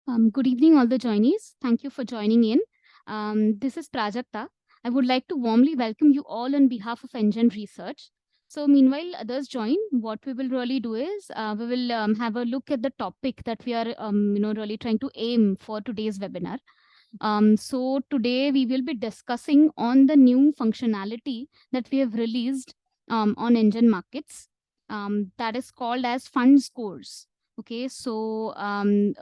Good evening, all the joinees. Thank you for joining in. This is Prajakta. I would like to warmly welcome you all on behalf of NGEN Research. So meanwhile, others join, what we will really do is we will have a look at the topic that we are really trying to aim for today's webinar. So today we will be discussing on the new functionality that we have released on NGEN Markets that is called as Fund Scores. Okay, so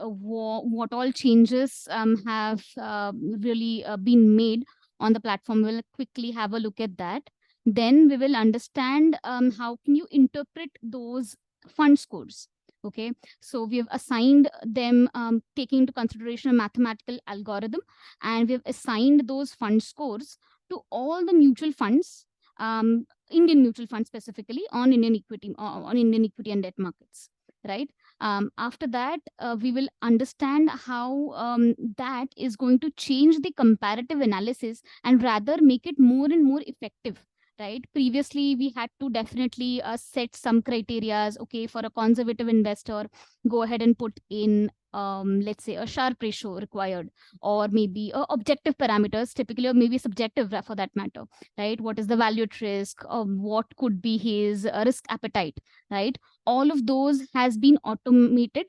what all changes have really been made on the platform? We'll quickly have a look at that. Then we will understand how can you interpret those fund scores. Okay, so we have assigned them taking into consideration a mathematical algorithm, and we have assigned those fund scores to all the mutual funds, Indian mutual funds specifically on Indian equity and debt markets, right? After that, we will understand how that is going to change the comparative analysis and rather make it more and more effective. Right. Previously, we had to definitely set some criterias. Okay, for a conservative investor, go ahead and put in, let's say, a Sharpe ratio required, or maybe objective parameters, typically, or maybe subjective for that matter. Right. What is the value at risk? What could be his risk appetite? Right. All of those has been automated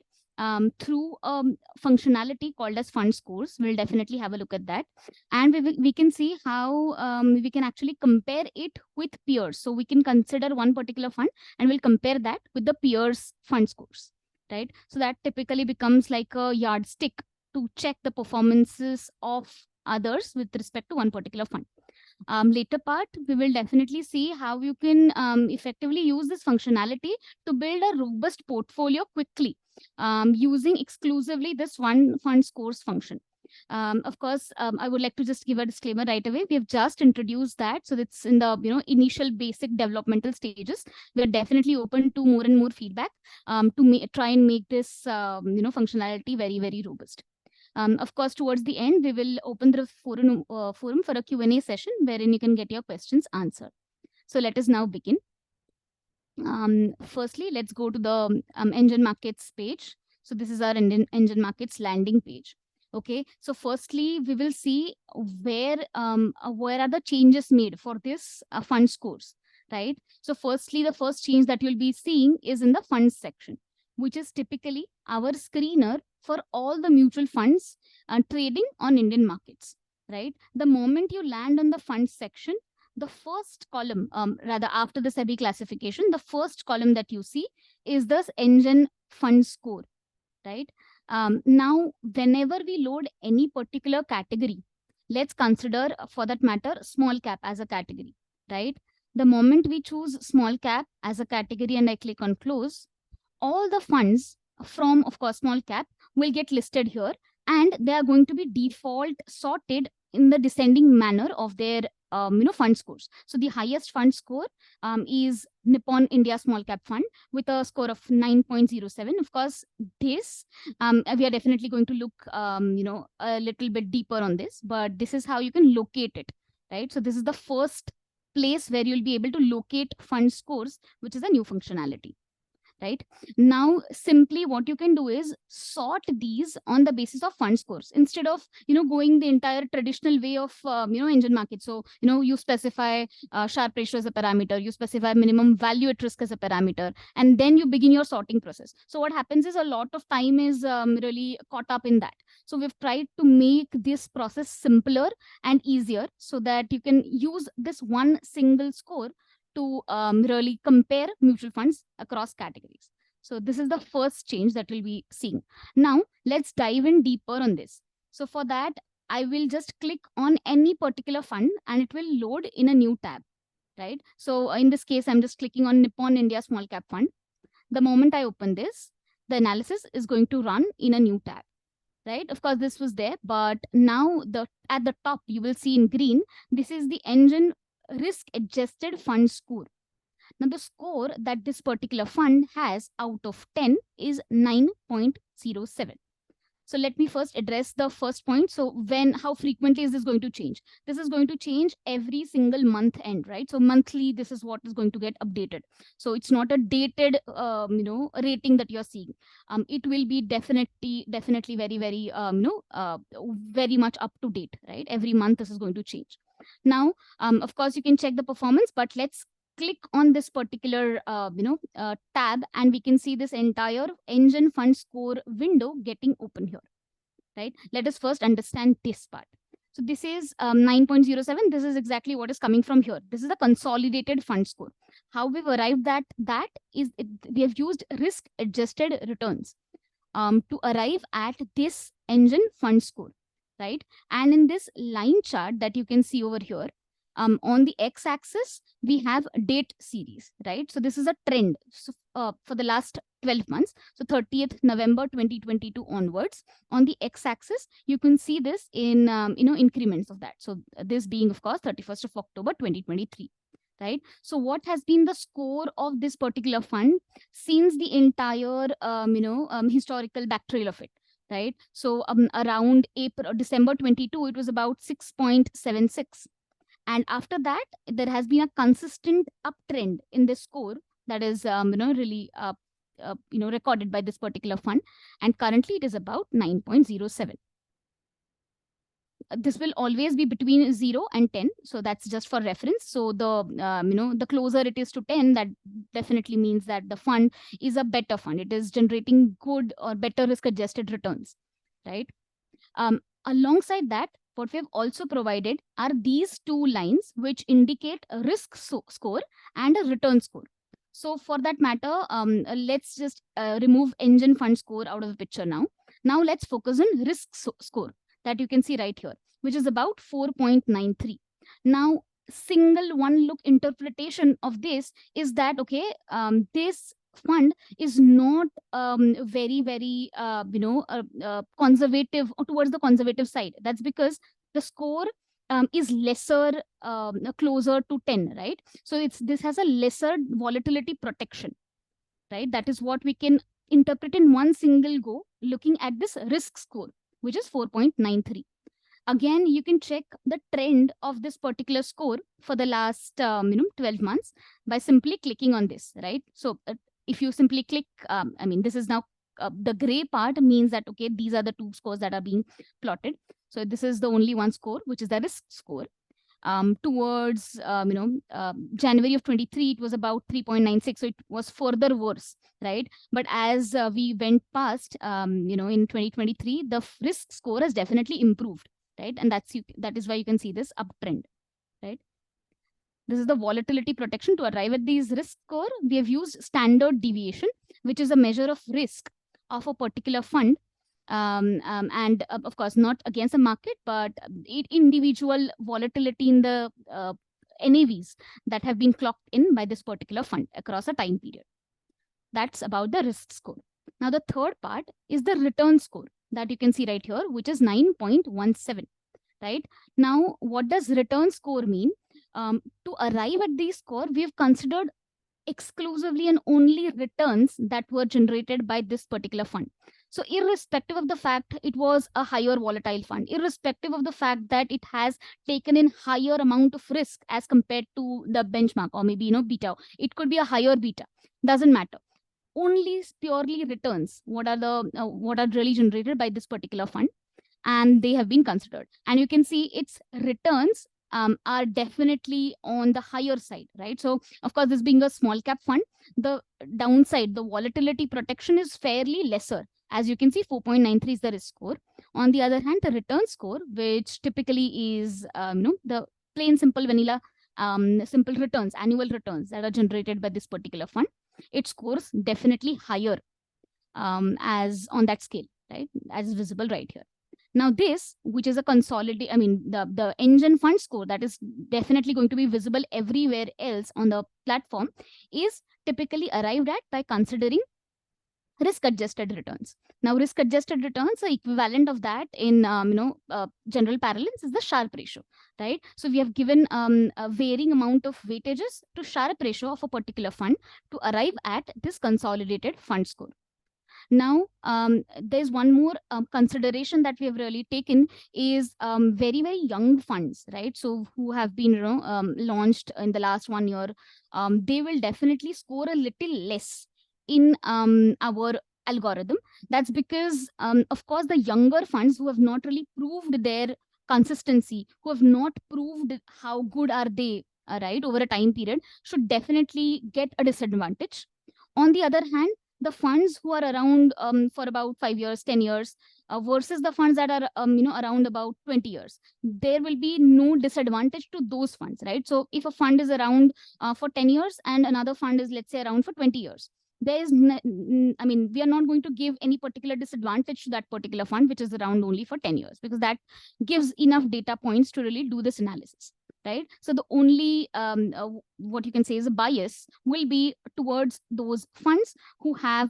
through functionality called as fund scores. We'll definitely have a look at that. And we can see how we can actually compare it with peers. So we can consider one particular fund and we'll compare that with the peers fund scores, right? So that typically becomes like a yardstick to check the performances of others with respect to one particular fund. Later part, we will definitely see how you can effectively use this functionality to build a robust portfolio quickly using exclusively this one fund scores function. Of course, I would like to just give a disclaimer right away. We have just introduced that, so it's in the initial basic developmental stages. We are definitely open to more and more feedback to try and make this functionality very, very robust. Of course, towards the end, we will open the forum for a Q&A session wherein you can get your questions answered. So let us now begin. Firstly, let's go to the NGEN Markets page. So this is our NGEN Markets landing page. Okay, so firstly, we will see where are the changes made for this fund scores, right? So firstly, the first change that you'll be seeing is in the funds section, which is typically our screener for all the mutual funds trading on Indian markets, right? The moment you land on the funds section, the first column, rather after the SEBI classification, the first column that you see is this NGEN Fund Score, right? Now, whenever we load any particular category, let's consider, for that matter, small cap as a category, right? The moment we choose small cap as a category and I click on close, all the funds from, of course, small cap will get listed here, and they are going to be default sorted in the descending manner of their fund scores. So the highest fund score is Nippon India Small Cap Fund with a score of 9.07. Of course, this we are definitely going to look a little bit deeper on this, but this is how you can locate it, right? So this is the first place where you'll be able to locate fund scores, which is a new functionality. Right now, simply what you can do is sort these on the basis of fund scores instead of going the entire traditional way of NGEN market. So you specify Sharpe ratio as a parameter, you specify minimum value at risk as a parameter, and then you begin your sorting process. So what happens is a lot of time is really caught up in that. So we've tried to make this process simpler and easier so that you can use this one single score to really compare mutual funds across categories. So this is the first change that we'll be seeing. Now, let's dive in deeper on this. So for that, I will just click on any particular fund and it will load in a new tab, right? So in this case, I'm just clicking on Nippon India Small Cap Fund. The moment I open this, the analysis is going to run in a new tab, right? Of course, this was there, but now at the top, you will see in green, this is the NGEN risk-adjusted fund score. Now, the score that this particular fund has out of 10 is 9.07. So let me first address the first point. So how frequently is this going to change? This is going to change every single month end, right? So monthly, this is what is going to get updated. So it's not a dated, rating that you're seeing. It will be definitely very, very, very much up to date, right? Every month this is going to change. Now, of course, you can check the performance, but let's click on this particular tab, and we can see this entire NGEN Fund Score window getting open here, right? Let us first understand this part. So this is 9.07. This is exactly what is coming from here. This is a consolidated fund score. How we've arrived at that is we have used risk adjusted returns to arrive at this NGEN Fund Score, right? And in this line chart that you can see over here, on the x-axis, we have date series, right? So this is a trend for the last 12 months. So 30th November 2022 onwards. On the x-axis, you can see this in increments of that. So this being, of course, 31st of October 2023. Right. So what has been the score of this particular fund since the entire historical back trail of it? Right. So around December 22, it was about 6.76. And after that, there has been a consistent uptrend in this score that is, really, recorded by this particular fund. And currently, it is about 9.07. This will always be between 0 and 10. So that's just for reference. So the closer it is to 10, that definitely means that the fund is a better fund. It is generating good or better risk adjusted returns, right? Alongside that, what we have also provided are these two lines which indicate a risk score and a return score. So for that matter, let's just remove NGEN Fund Score out of the picture now. Now let's focus on risk score that you can see right here, which is about 4.93. Now, single one look interpretation of this is that, okay, this fund is not very, very, conservative or towards the conservative side. That's because the score is lesser, closer to 10, right? So this has a lesser volatility protection, right? That is what we can interpret in one single go looking at this risk score, which is 4.93. Again, you can check the trend of this particular score for the last 12 months by simply clicking on this, right? So if you simply click, this is now the gray part means that, okay, these are the two scores that are being plotted. So this is the only one score, which is the risk score. Towards January of 23, it was about 3.96, so it was further worse, right? But as we went past, in 2023, the risk score has definitely improved, right? And that is why you can see this uptrend, right? This is the volatility protection. To arrive at these risk score, we have used standard deviation, which is a measure of risk of a particular fund. And of course, not against the market, but individual volatility in the NAVs that have been clocked in by this particular fund across a time period. That's about the risk score. Now, the third part is the return score that you can see right here, which is 9.17, right? Now, what does return score mean? To arrive at this score, we have considered exclusively and only returns that were generated by this particular fund. So irrespective of the fact it was a higher volatile fund, irrespective of the fact that it has taken in higher amount of risk as compared to the benchmark, or maybe, beta, it could be a higher beta, doesn't matter. Only purely returns, what are really generated by this particular fund, and they have been considered. And you can see its returns are definitely on the higher side, right? So of course, this being a small cap fund, the downside, the volatility protection is fairly lesser. As you can see, 4.93 is the risk score. On the other hand, the return score, which typically is the plain simple vanilla simple returns, annual returns that are generated by this particular fund, it scores definitely higher as on that scale, right? As visible right here. Now this, which is a consolidated, the NGEN Fund Score that is definitely going to be visible everywhere else on the platform, is typically arrived at by considering risk-adjusted returns. Now, risk-adjusted returns, the equivalent of that in general parlance is the Sharpe ratio, right? So we have given a varying amount of weightages to Sharpe ratio of a particular fund to arrive at this consolidated fund score. Now, there's one more consideration that we have really taken is very, very young funds, right? So who have been launched in the last 1 year, they will definitely score a little less in our algorithm. That's because, of course, the younger funds who have not really proved their consistency, who have not proved how good are they, right, over a time period, should definitely get a disadvantage. On the other hand, the funds who are around for about 5 years, 10 years, versus the funds that are around about 20 years, there will be no disadvantage to those funds, right? So if a fund is around for 10 years and another fund is, let's say, around for 20 years, there is we are not going to give any particular disadvantage to that particular fund which is around only for 10 years, because that gives enough data points to really do this analysis, right? So the only what you can say is a bias will be towards those funds who have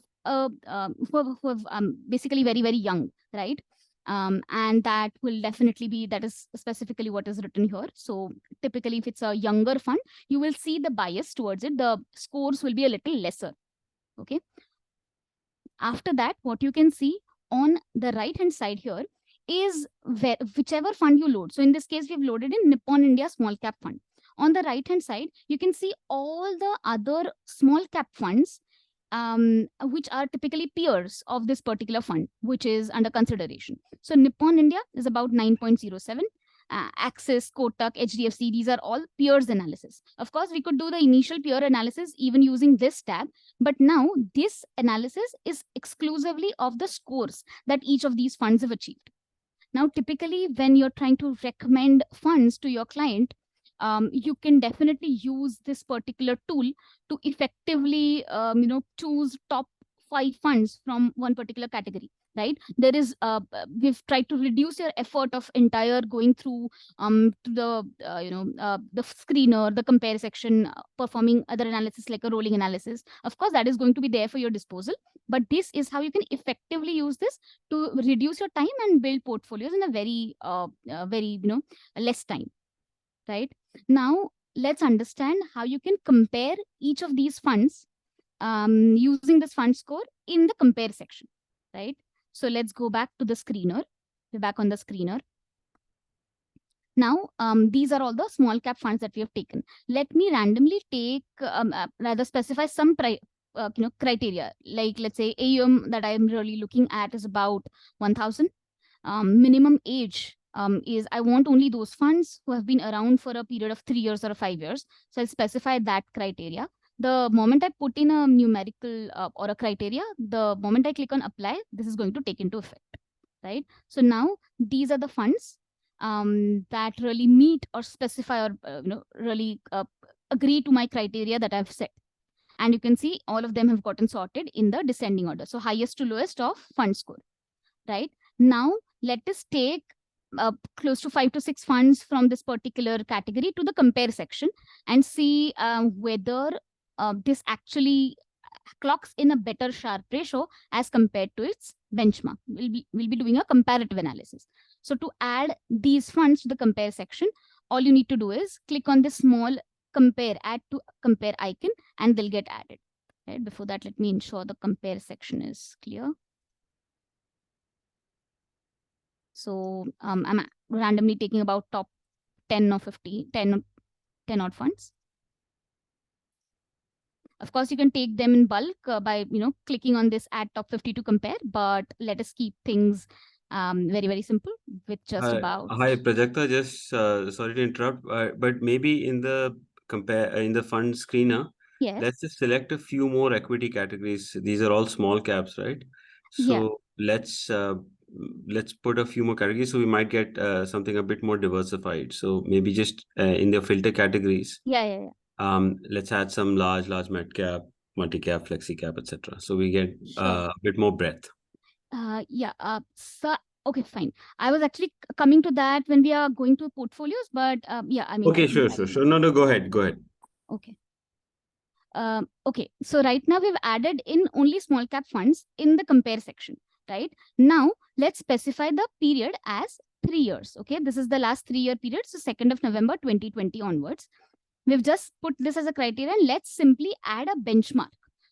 basically very, very young, right? And that will definitely be, that is specifically what is written here. So typically, if it's a younger fund, you will see the bias towards it. The scores will be a little lesser. Okay. After that, what you can see on the right hand side here is whichever fund you load. So in this case, we've loaded in Nippon India Small Cap Fund. On the right hand side, you can see all the other small cap funds which are typically peers of this particular fund, which is under consideration. So Nippon India is about 9.07. Axis, Kotak, HDFC, these are all peers analysis. Of course, we could do the initial peer analysis even using this tab, but now this analysis is exclusively of the scores that each of these funds have achieved. Now, typically, when you're trying to recommend funds to your client, you can definitely use this particular tool to effectively, choose top 5 funds from one particular category, right? There is, we've tried to reduce your effort of entire going through to the screener, the compare section, performing other analysis like a rolling analysis. Of course, that is going to be there for your disposal, but this is how you can effectively use this to reduce your time and build portfolios in a very less time, right? Now, let's understand how you can compare each of these funds using this fund score in the compare section, right? So let's go back to the screener. We're back on the screener. Now, these are all the small cap funds that we have taken. Let me randomly take, rather specify some criteria. Like, let's say AUM that I'm really looking at is about 1,000. Minimum age is, I want only those funds who have been around for a period of 3 years or 5 years. So I'll specify that criteria. The moment I put in a numerical or a criteria, the moment I click on apply, this is going to take into effect, right? So now these are the funds that really meet or specify or really agree to my criteria that I've set. And you can see all of them have gotten sorted in the descending order. So highest to lowest of fund score, right? Now, let us take close to 5 to 6 funds from this particular category to the compare section and see whether this actually clocks in a better Sharpe ratio as compared to its benchmark. We'll be doing a comparative analysis. So to add these funds to the compare section, all you need to do is click on this small add to compare icon, and they'll get added. Right? Before that, let me ensure the compare section is clear. So I'm randomly taking about top 10 or 10 odd funds. Of course, you can take them in bulk by clicking on this add top 50 to compare, but let us keep things very, very simple with just about. Hi, Prajakta, just sorry to interrupt, but maybe in the fund screener, Yes. let's just select a few more equity categories. These are all small caps, right? So let's put a few more categories, so we might get something a bit more diversified. So maybe just in the filter categories. Let's add some large mid cap, multi cap, flexi cap, etc. So we get a bit more breadth. So okay, fine. I was actually coming to that when we are going to portfolios, but okay, sure. No, go ahead. Okay. Okay, so right now we've added in only small cap funds in the compare section, right? Now let's specify the period as 3 years. Okay, this is the last 3-year period, so 2nd of November 2020 onwards. We've just put this as a criteria, and let's simply add a benchmark.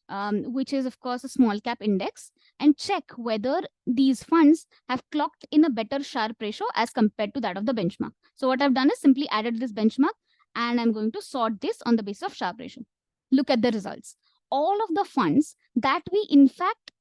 which is of course a small cap index, and check whether these funds have clocked in a better Sharpe ratio as compared to that of the benchmark. So what I've done is simply added this benchmark, and I'm going to sort this on the basis of Sharpe ratio. Look at the results. All of the funds that we in fact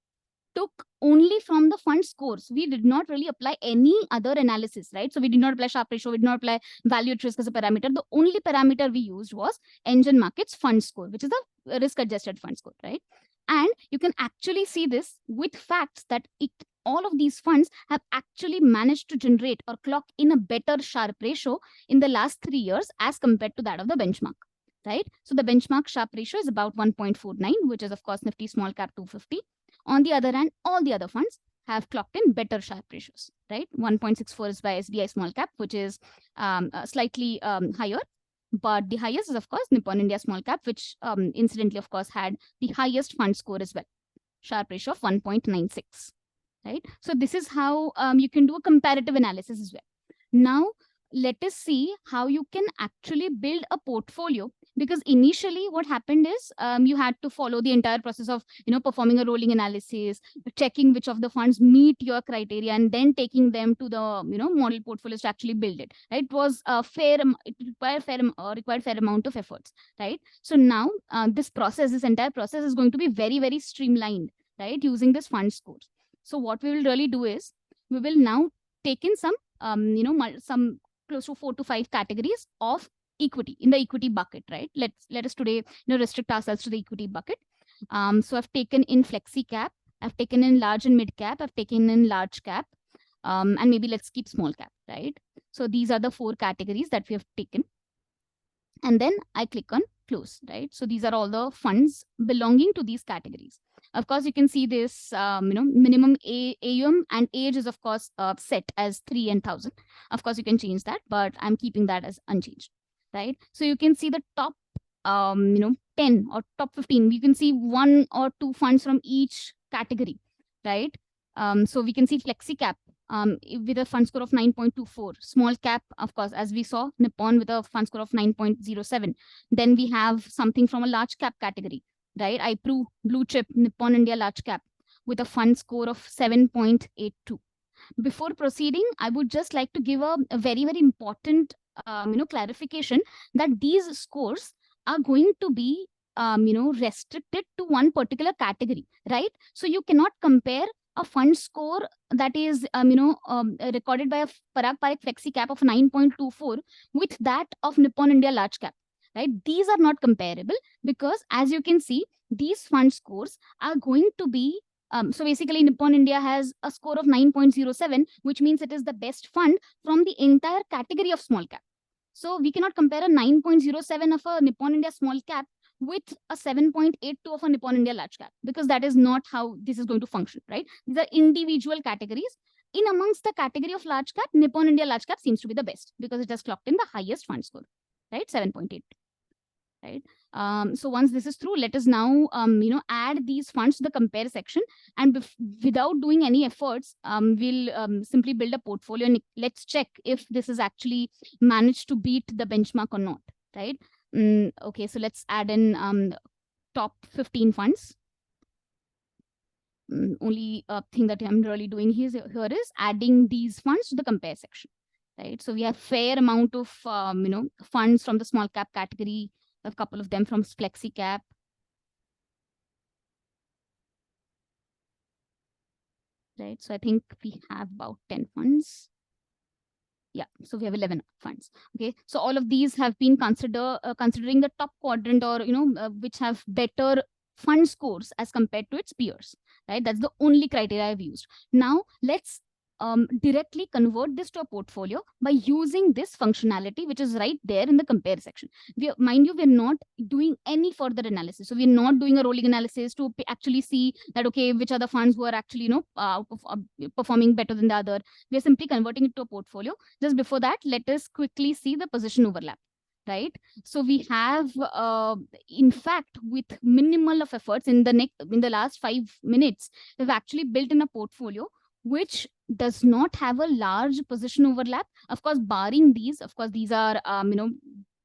took only from the fund scores. We did not really apply any other analysis, right? So we did not apply Sharpe ratio, we did not apply value at risk as a parameter. The only parameter we used was NGEN Markets Fund Score, which is the risk-adjusted fund score, right? And you can actually see this with facts that all of these funds have actually managed to generate or clock in a better Sharpe ratio in the last 3 years as compared to that of the benchmark, right? So the benchmark Sharpe ratio is about 1.49, which is of course Nifty small cap 250. On the other hand, all the other funds have clocked in better Sharpe ratios, right? 1.64 is by SBI small cap, which is slightly higher. But the highest is, of course, Nippon India small cap, which incidentally, of course, had the highest fund score as well, Sharpe ratio of 1.96, right? So this is how you can do a comparative analysis as well. Now, let us see how you can actually build a portfolio, because initially what happened is you had to follow the entire process of performing a rolling analysis, checking which of the funds meet your criteria, and then taking them to the model portfolios to actually build it, right? It was a it required fair amount of efforts, right? So now this entire process is going to be very, very streamlined, right, using this fund scores. So what we will really do is we will now take in some some close to 4 to 5 categories of equity in the equity bucket, right? Let us today restrict ourselves to the equity bucket. So I've taken in flexi cap, I've taken in large and mid cap, I've taken in large cap, and maybe let's keep small cap, right? So these are the 4 categories that we have taken, and then I click on close, right? So these are all the funds belonging to these categories. Of course, you can see this, minimum AUM and age is, of course, set as 3 and 1,000. Of course, you can change that, but I'm keeping that as unchanged, right? So you can see the top, 10 or top 15. You can see 1 or 2 funds from each category, right? So we can see flexi cap with a fund score of 9.24. Small cap, of course, as we saw, Nippon with a fund score of 9.07. Then we have something from a large cap category, right? iPru blue chip Nippon India large cap with a fund score of 7.82. Before proceeding, I would just like to give a very, very important clarification that these scores are going to be restricted to one particular category, right? So you cannot compare a fund score that is recorded by a Parag Parikh flexi cap of 9.24 with that of Nippon India large cap, right? These are not comparable, because as you can see, these fund scores are going to be so basically Nippon India has a score of 9.07, which means it is the best fund from the entire category of small cap. So we cannot compare a 9.07 of a Nippon India small cap with a 7.82 of a Nippon India large cap, because that is not how this is going to function, right? These are individual categories. In amongst the category of large cap, Nippon India large cap seems to be the best because it has clocked in the highest fund score, right? 7.8, right? So once this is through, let us now add these funds to the compare section, and without doing any efforts, we'll simply build a portfolio, and let's check if this is actually managed to beat the benchmark or not, right? Okay, so let's add in top 15 funds. Only thing that I'm really doing here is adding these funds to the compare section, right? So we have fair amount of funds from the small cap category, a couple of them from flexi cap. Right, so I think we have about 10 funds. Yeah, so we have 11 funds. Okay, so all of these have been considering the top quadrant, or which have better fund scores as compared to its peers, right? That's the only criteria I've used. Now let's directly convert this to a portfolio by using this functionality, which is right there in the compare section. Mind you, we're not doing any further analysis. So we're not doing a rolling analysis to actually see that, okay, which are the funds who are actually, performing better than the other. We're simply converting it to a portfolio. Just before that, let us quickly see the position overlap, right? So we have, in fact, with minimal of efforts in the last 5 minutes, we've actually built in a portfolio which does not have a large position overlap. Of course, barring these, of course, these are,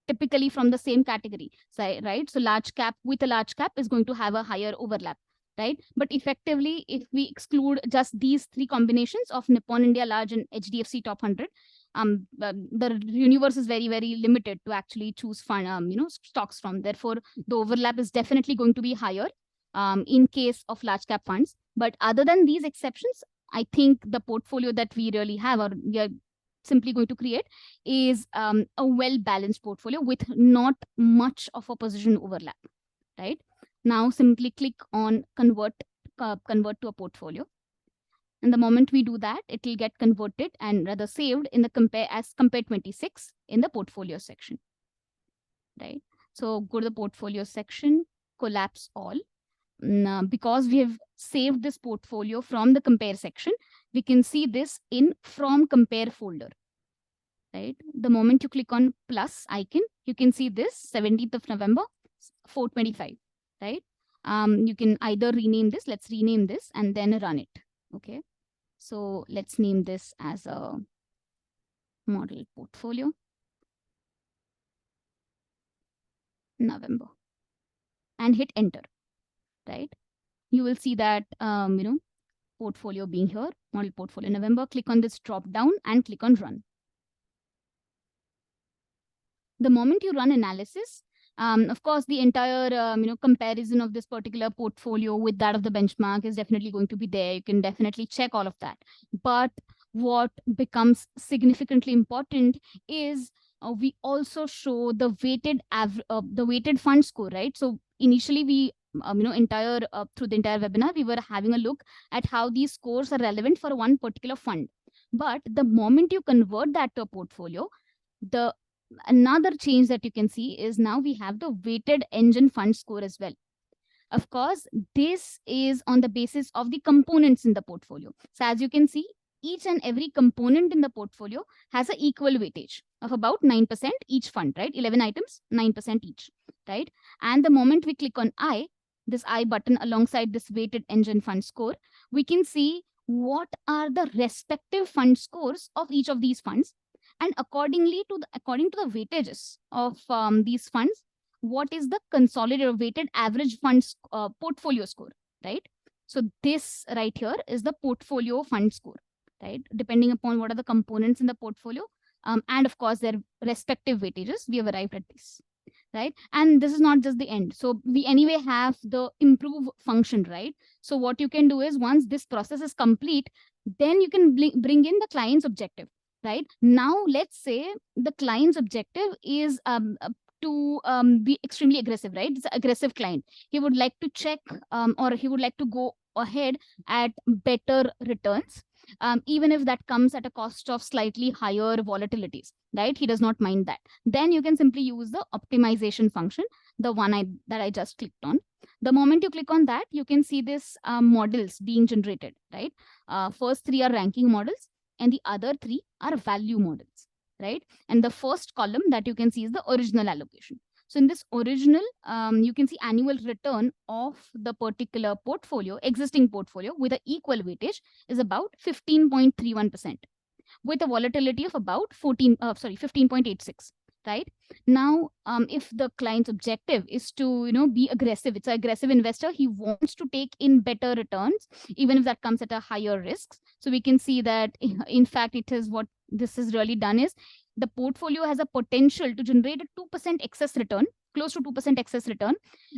typically from the same category, right? So large cap with a large cap is going to have a higher overlap, right? But effectively, if we exclude just these three combinations of Nippon India Large and HDFC Top 100, the universe is very, very limited to actually choose fund, stocks from. Therefore, the overlap is definitely going to be higher in case of large cap funds. But other than these exceptions, I think the portfolio that we really have, or we are simply going to create, is a well-balanced portfolio with not much of a position overlap, right? Now simply click on convert to a portfolio. And the moment we do that, it will get converted and rather saved in the compare 26 in the portfolio section, right? So go to the portfolio section, collapse all. Because we have saved this portfolio from the compare section, we can see this in from compare folder, right? The moment you click on plus icon, you can see this 17th of November, 4:25, right? You can either rename this, let's rename this and then run it, okay? So let's name this as a model portfolio, November, and hit enter, right? You will see that, portfolio being here, model portfolio November. Click on this drop down and click on run. The moment you run analysis, of course, the entire comparison of this particular portfolio with that of the benchmark is definitely going to be there. You can definitely check all of that. But what becomes significantly important is we also show the weighted fund score, right? So initially we through the entire webinar, we were having a look at how these scores are relevant for one particular fund. But the moment you convert that to a portfolio, another change that you can see is now we have the weighted NGEN Fund Score as well. Of course, this is on the basis of the components in the portfolio. So as you can see, each and every component in the portfolio has an equal weightage of about 9% each fund, right? 11 items, 9% each, right? And the moment we click on this I button alongside this weighted NGEN Fund Score, we can see what are the respective fund scores of each of these funds. And according to the weightages of these funds, what is the consolidated weighted average funds portfolio score, right? So this right here is the portfolio fund score, right? Depending upon what are the components in the portfolio, and of course their respective weightages, we have arrived at this, right? And this is not just the end. So we anyway have the improve function, right? So what you can do is once this process is complete, then you can bring in the client's objective. Right now, let's say the client's objective is to be extremely aggressive, right? It's an aggressive client. He would like to check or he would like to go ahead at better returns, even if that comes at a cost of slightly higher volatilities, right? He does not mind that. Then you can simply use the optimization function, the one that I just clicked on. The moment you click on that, you can see this models being generated, right? First three are ranking models, and the other three are value models, right? And the first column that you can see is the original allocation. So in this original, you can see annual return of the particular portfolio, existing portfolio with an equal weightage is about 15.31% with a volatility of about 15.86. Right now, if the client's objective is to be aggressive, it's an aggressive investor, he wants to take in better returns even if that comes at a higher risks. So we can see that in fact it is what this has really done is the portfolio has a potential to generate a 2% excess return, close to 2% excess return,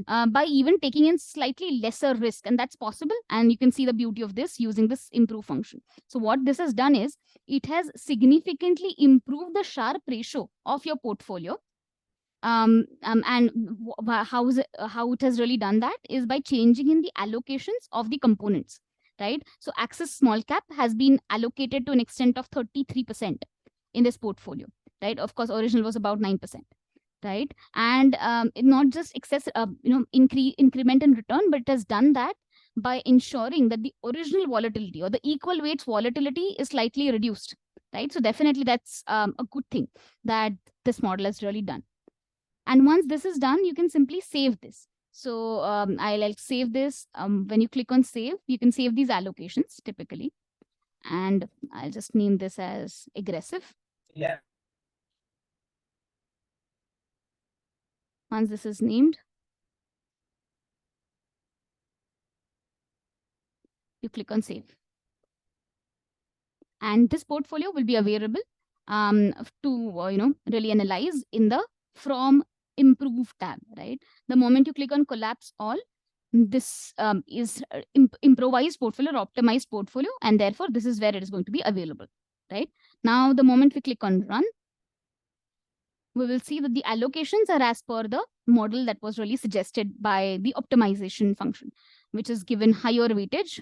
by even taking in slightly lesser risk, and that's possible. And you can see the beauty of this using this improve function. So what this has done is it has significantly improved the Sharpe ratio of your portfolio. And how it has really done that is by changing in the allocations of the components, right? So Axis small cap has been allocated to an extent of 33% in this portfolio, right? Of course, original was about 9%, right? And not just excess, increment in return, but it has done that by ensuring that the original volatility or the equal weights volatility is slightly reduced, right? So definitely that's a good thing that this model has really done. And once this is done, you can simply save this. So I'll save this. When you click on save, you can save these allocations typically. And I'll just name this as aggressive. Yeah. Once this is named, you click on save. And this portfolio will be available to really analyze in the from improve tab, right? The moment you click on collapse all, this is improvised portfolio or optimized portfolio, and therefore this is where it is going to be available, right? Now, the moment we click on run, we will see that the allocations are as per the model that was really suggested by the optimization function, which is given higher weightage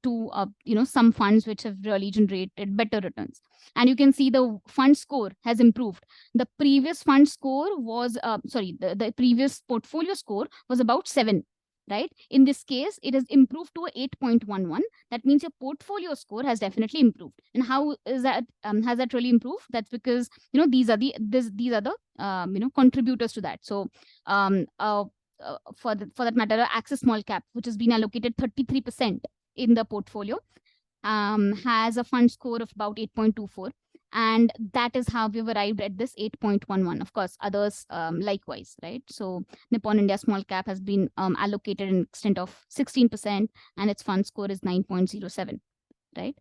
to some funds which have really generated better returns. And you can see the fund score has improved. The previous fund score was the previous portfolio score was about 7, right? In this case, it has improved to 8.11. That means your portfolio score has definitely improved. And how is that? Has that really improved? That's because these are the contributors to that. So for that matter, Access Small Cap, which has been allocated 33% in the portfolio, has a fund score of about 8.24. And that is how we've arrived at this 8.11. Of course, others likewise, right? So Nippon India Small Cap has been allocated an extent of 16%, and its fund score is 9.07, right?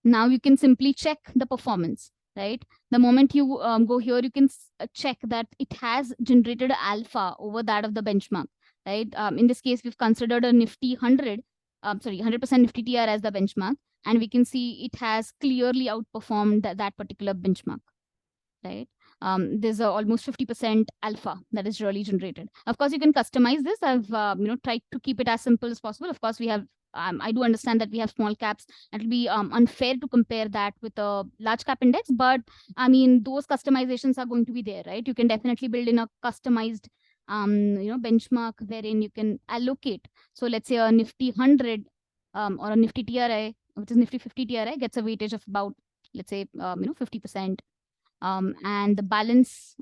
Now you can simply check the performance, right? The moment you go here, you can check that it has generated alpha over that of the benchmark, right? In this case, we've considered a Nifty 100, 100% Nifty TR as the benchmark, and we can see it has clearly outperformed that particular benchmark, right? There's almost 50% alpha that is really generated. Of course, you can customize this. I've tried to keep it as simple as possible. Of course, we have I do understand that we have small caps. It will be unfair to compare that with a large cap index, but I mean, those customizations are going to be there, right? You can definitely build in a customized benchmark wherein you can allocate. So let's say a Nifty 100 or a Nifty TRI, which is Nifty 50 TRI, gets a weightage of about, let's say 50%. And the balance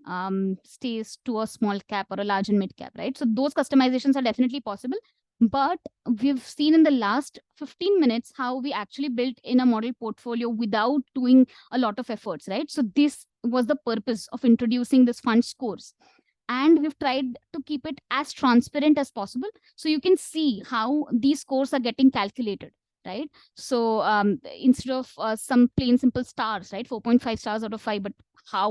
stays to a small cap or a large and mid cap, right? So those customizations are definitely possible. But we've seen in the last 15 minutes how we actually built in a model portfolio without doing a lot of efforts, right? So this was the purpose of introducing this fund scores. And we've tried to keep it as transparent as possible so you can see how these scores are getting calculated, right? So instead of some plain simple stars, right? 4.5 stars out of 5, but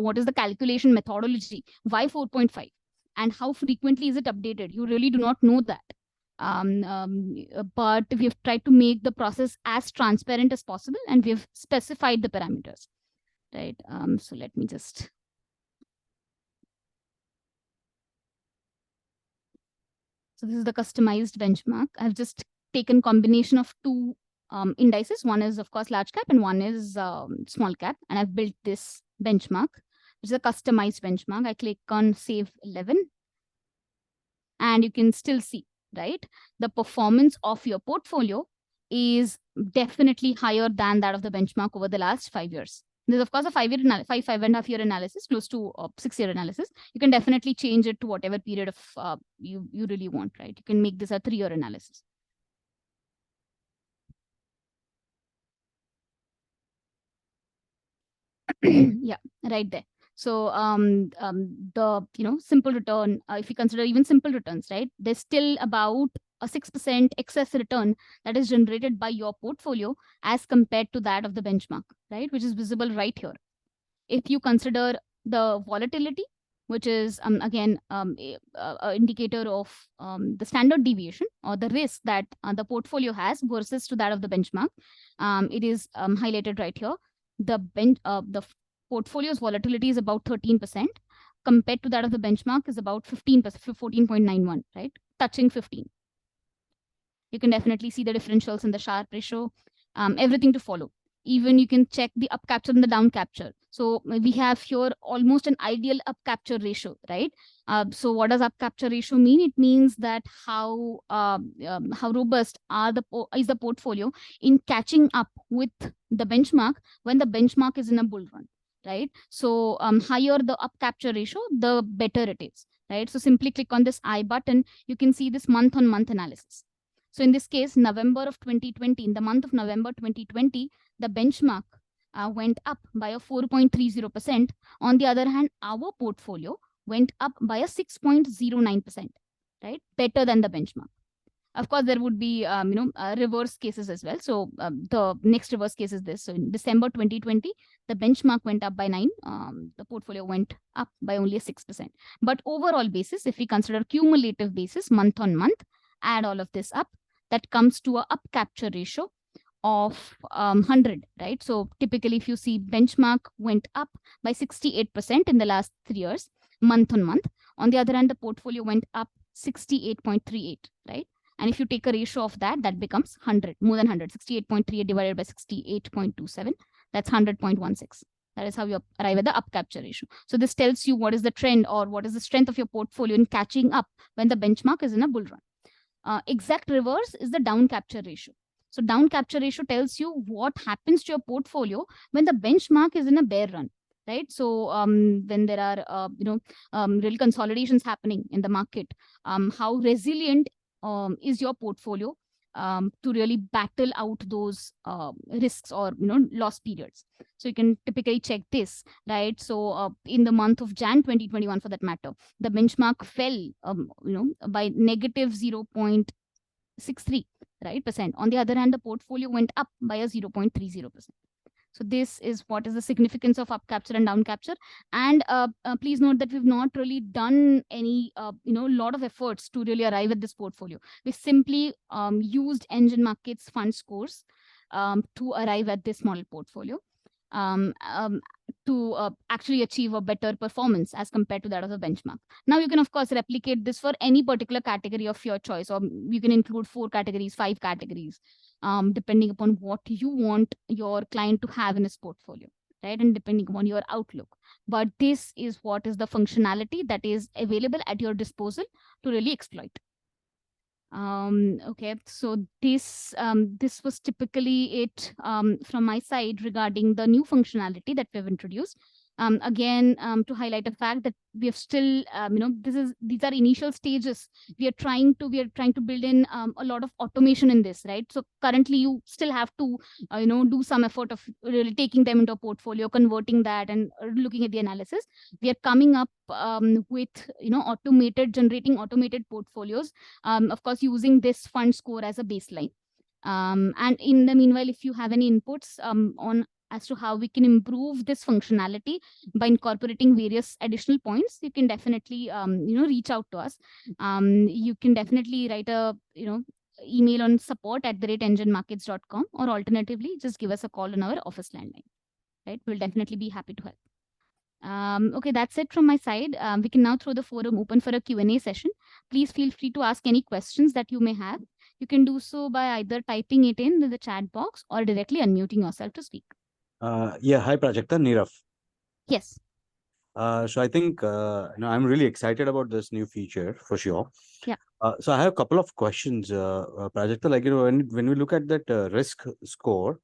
what is the calculation methodology? Why 4.5? And how frequently is it updated? You really do not know that. But we've tried to make the process as transparent as possible, and we've specified the parameters, right? So let me just... So this is the customized benchmark. I've just taken combination of two indices. One is, of course, large cap, and one is small cap. And I've built this benchmark, which is a customized benchmark. I click on Save 11. And you can still see, right? The performance of your portfolio is definitely higher than that of the benchmark over the last 5 years. There's, of course, a 5.5 year analysis, close to 6-year analysis. You can definitely change it to whatever period of you really want, right? You can make this a 3-year analysis. Yeah, right there. So the simple return, if you consider even simple returns, right, there's still about a 6% excess return that is generated by your portfolio as compared to that of the benchmark, right, which is visible right here. If you consider the volatility, which is again an indicator of the standard deviation or the risk that the portfolio has versus to that of the benchmark, it is highlighted right here. The portfolio's volatility is about 13%, compared to that of the benchmark is about 15%, 14.91, right? Touching 15. You can definitely see the differentials in the Sharpe ratio, everything to follow. Even you can check the up capture and the down capture. So we have here almost an ideal up capture ratio, right? So what does up capture ratio mean? It means that how robust is the portfolio in catching up with the benchmark when the benchmark is in a bull run, right? So higher the up capture ratio, the better it is, right? So simply click on this I button. You can see this month-on-month analysis. So in this case, November of 2020, in the month of November 2020, the benchmark went up by a 4.30%. On the other hand, our portfolio went up by a 6.09%, right? Better than the benchmark. Of course, there would be reverse cases as well. So the next reverse case is this. So in December 2020, the benchmark went up by 9. The portfolio went up by only a 6%. But overall basis, if we consider cumulative basis, month on month, add all of this up, that comes to a up capture ratio of 100, right? So typically, if you see benchmark went up by 68% in the last 3 years, month on month. On the other hand, the portfolio went up 68.38, right? And if you take a ratio of that, that becomes 100, more than 100. 68.38 divided by 68.27, that's 100.16. That is how you arrive at the up capture ratio. So this tells you what is the trend or what is the strength of your portfolio in catching up when the benchmark is in a bull run. Exact reverse is the down capture ratio. So down capture ratio tells you what happens to your portfolio when the benchmark is in a bear run, right? So when there are real consolidations happening in the market, how resilient is your portfolio to really battle out those risks or loss periods. So you can typically check this, right? So in the month of Jan 2021, for that matter, the benchmark fell by negative 0.63, right, percent. On the other hand, the portfolio went up by a 0.30%. So this is what is the significance of up capture and down capture. And please note that we've not really done any, lot of efforts to really arrive at this portfolio. We simply used NGEN Markets Fund Scores to arrive at this model portfolio. To actually achieve a better performance as compared to that of the benchmark. Now you can of course replicate this for any particular category of your choice, or you can include 4 categories, 5 categories, depending upon what you want your client to have in his portfolio, right? And depending upon your outlook. But this is what is the functionality that is available at your disposal to really exploit. Okay, so this was typically it from my side regarding the new functionality that we've introduced. Again, to highlight a fact that we have still, these are initial stages. We are trying to build in a lot of automation in this, right? So currently, you still have to, do some effort of really taking them into a portfolio, converting that, and looking at the analysis. We are coming up with, generating automated portfolios. Of course, using this fund score as a baseline. And in the meanwhile, if you have any inputs on as to how we can improve this functionality by incorporating various additional points, you can definitely, reach out to us. You can definitely write a, email on support@ngeenmarkets.com, or alternatively, just give us a call on our office landline, right? We'll definitely be happy to help. Okay, that's it from my side. We can now throw the forum open for a Q&A session. Please feel free to ask any questions that you may have. You can do so by either typing it in the chat box or directly unmuting yourself to speak. Yeah, hi Prajakta, Nirav. Yes. So I think I'm really excited about this new feature for sure. Yeah. So I have a couple of questions, Prajakta. Like when we look at that risk score,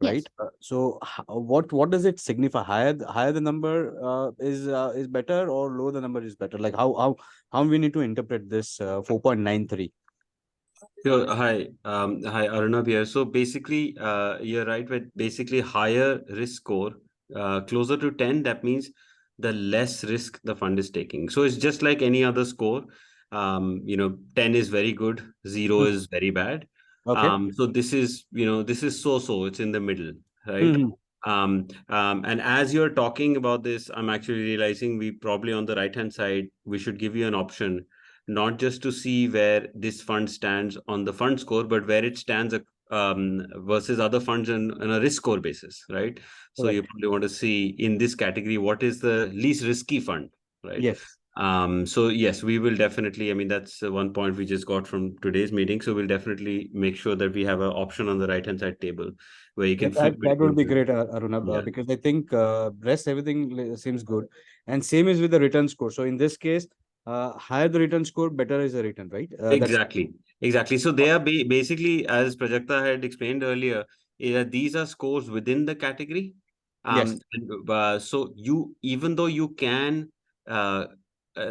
right? Yes. So what does it signify? Higher the number is better, or lower the number is better? Like how we need to interpret this 4.93? So hi, Arunabh here. So basically, you're right with basically higher risk score, closer to 10. That means the less risk the fund is taking. So it's just like any other score. 10 is very good, 0 is very bad. Okay. So this is, this is so. It's in the middle, right? And as you're talking about this, I'm actually realizing we probably on the right-hand side, we should give you an option, not just to see where this fund stands on the fund score, but where it stands versus other funds on a risk score basis, right? So Correct. you probably want to see in this category, what is the least risky fund, right? Yes. So yes, we will definitely, I mean, that's one point we just got from today's meeting. So we'll definitely make sure that we have an option on the right-hand side table where you can flip That would be between great, Aruna, yeah. because I think rest everything seems good, and same is with the return score. So in this case, higher the return score, better is the return, right? Exactly. So they are basically, as Prajakta had explained earlier, these are scores within the category. Yes. So even though you can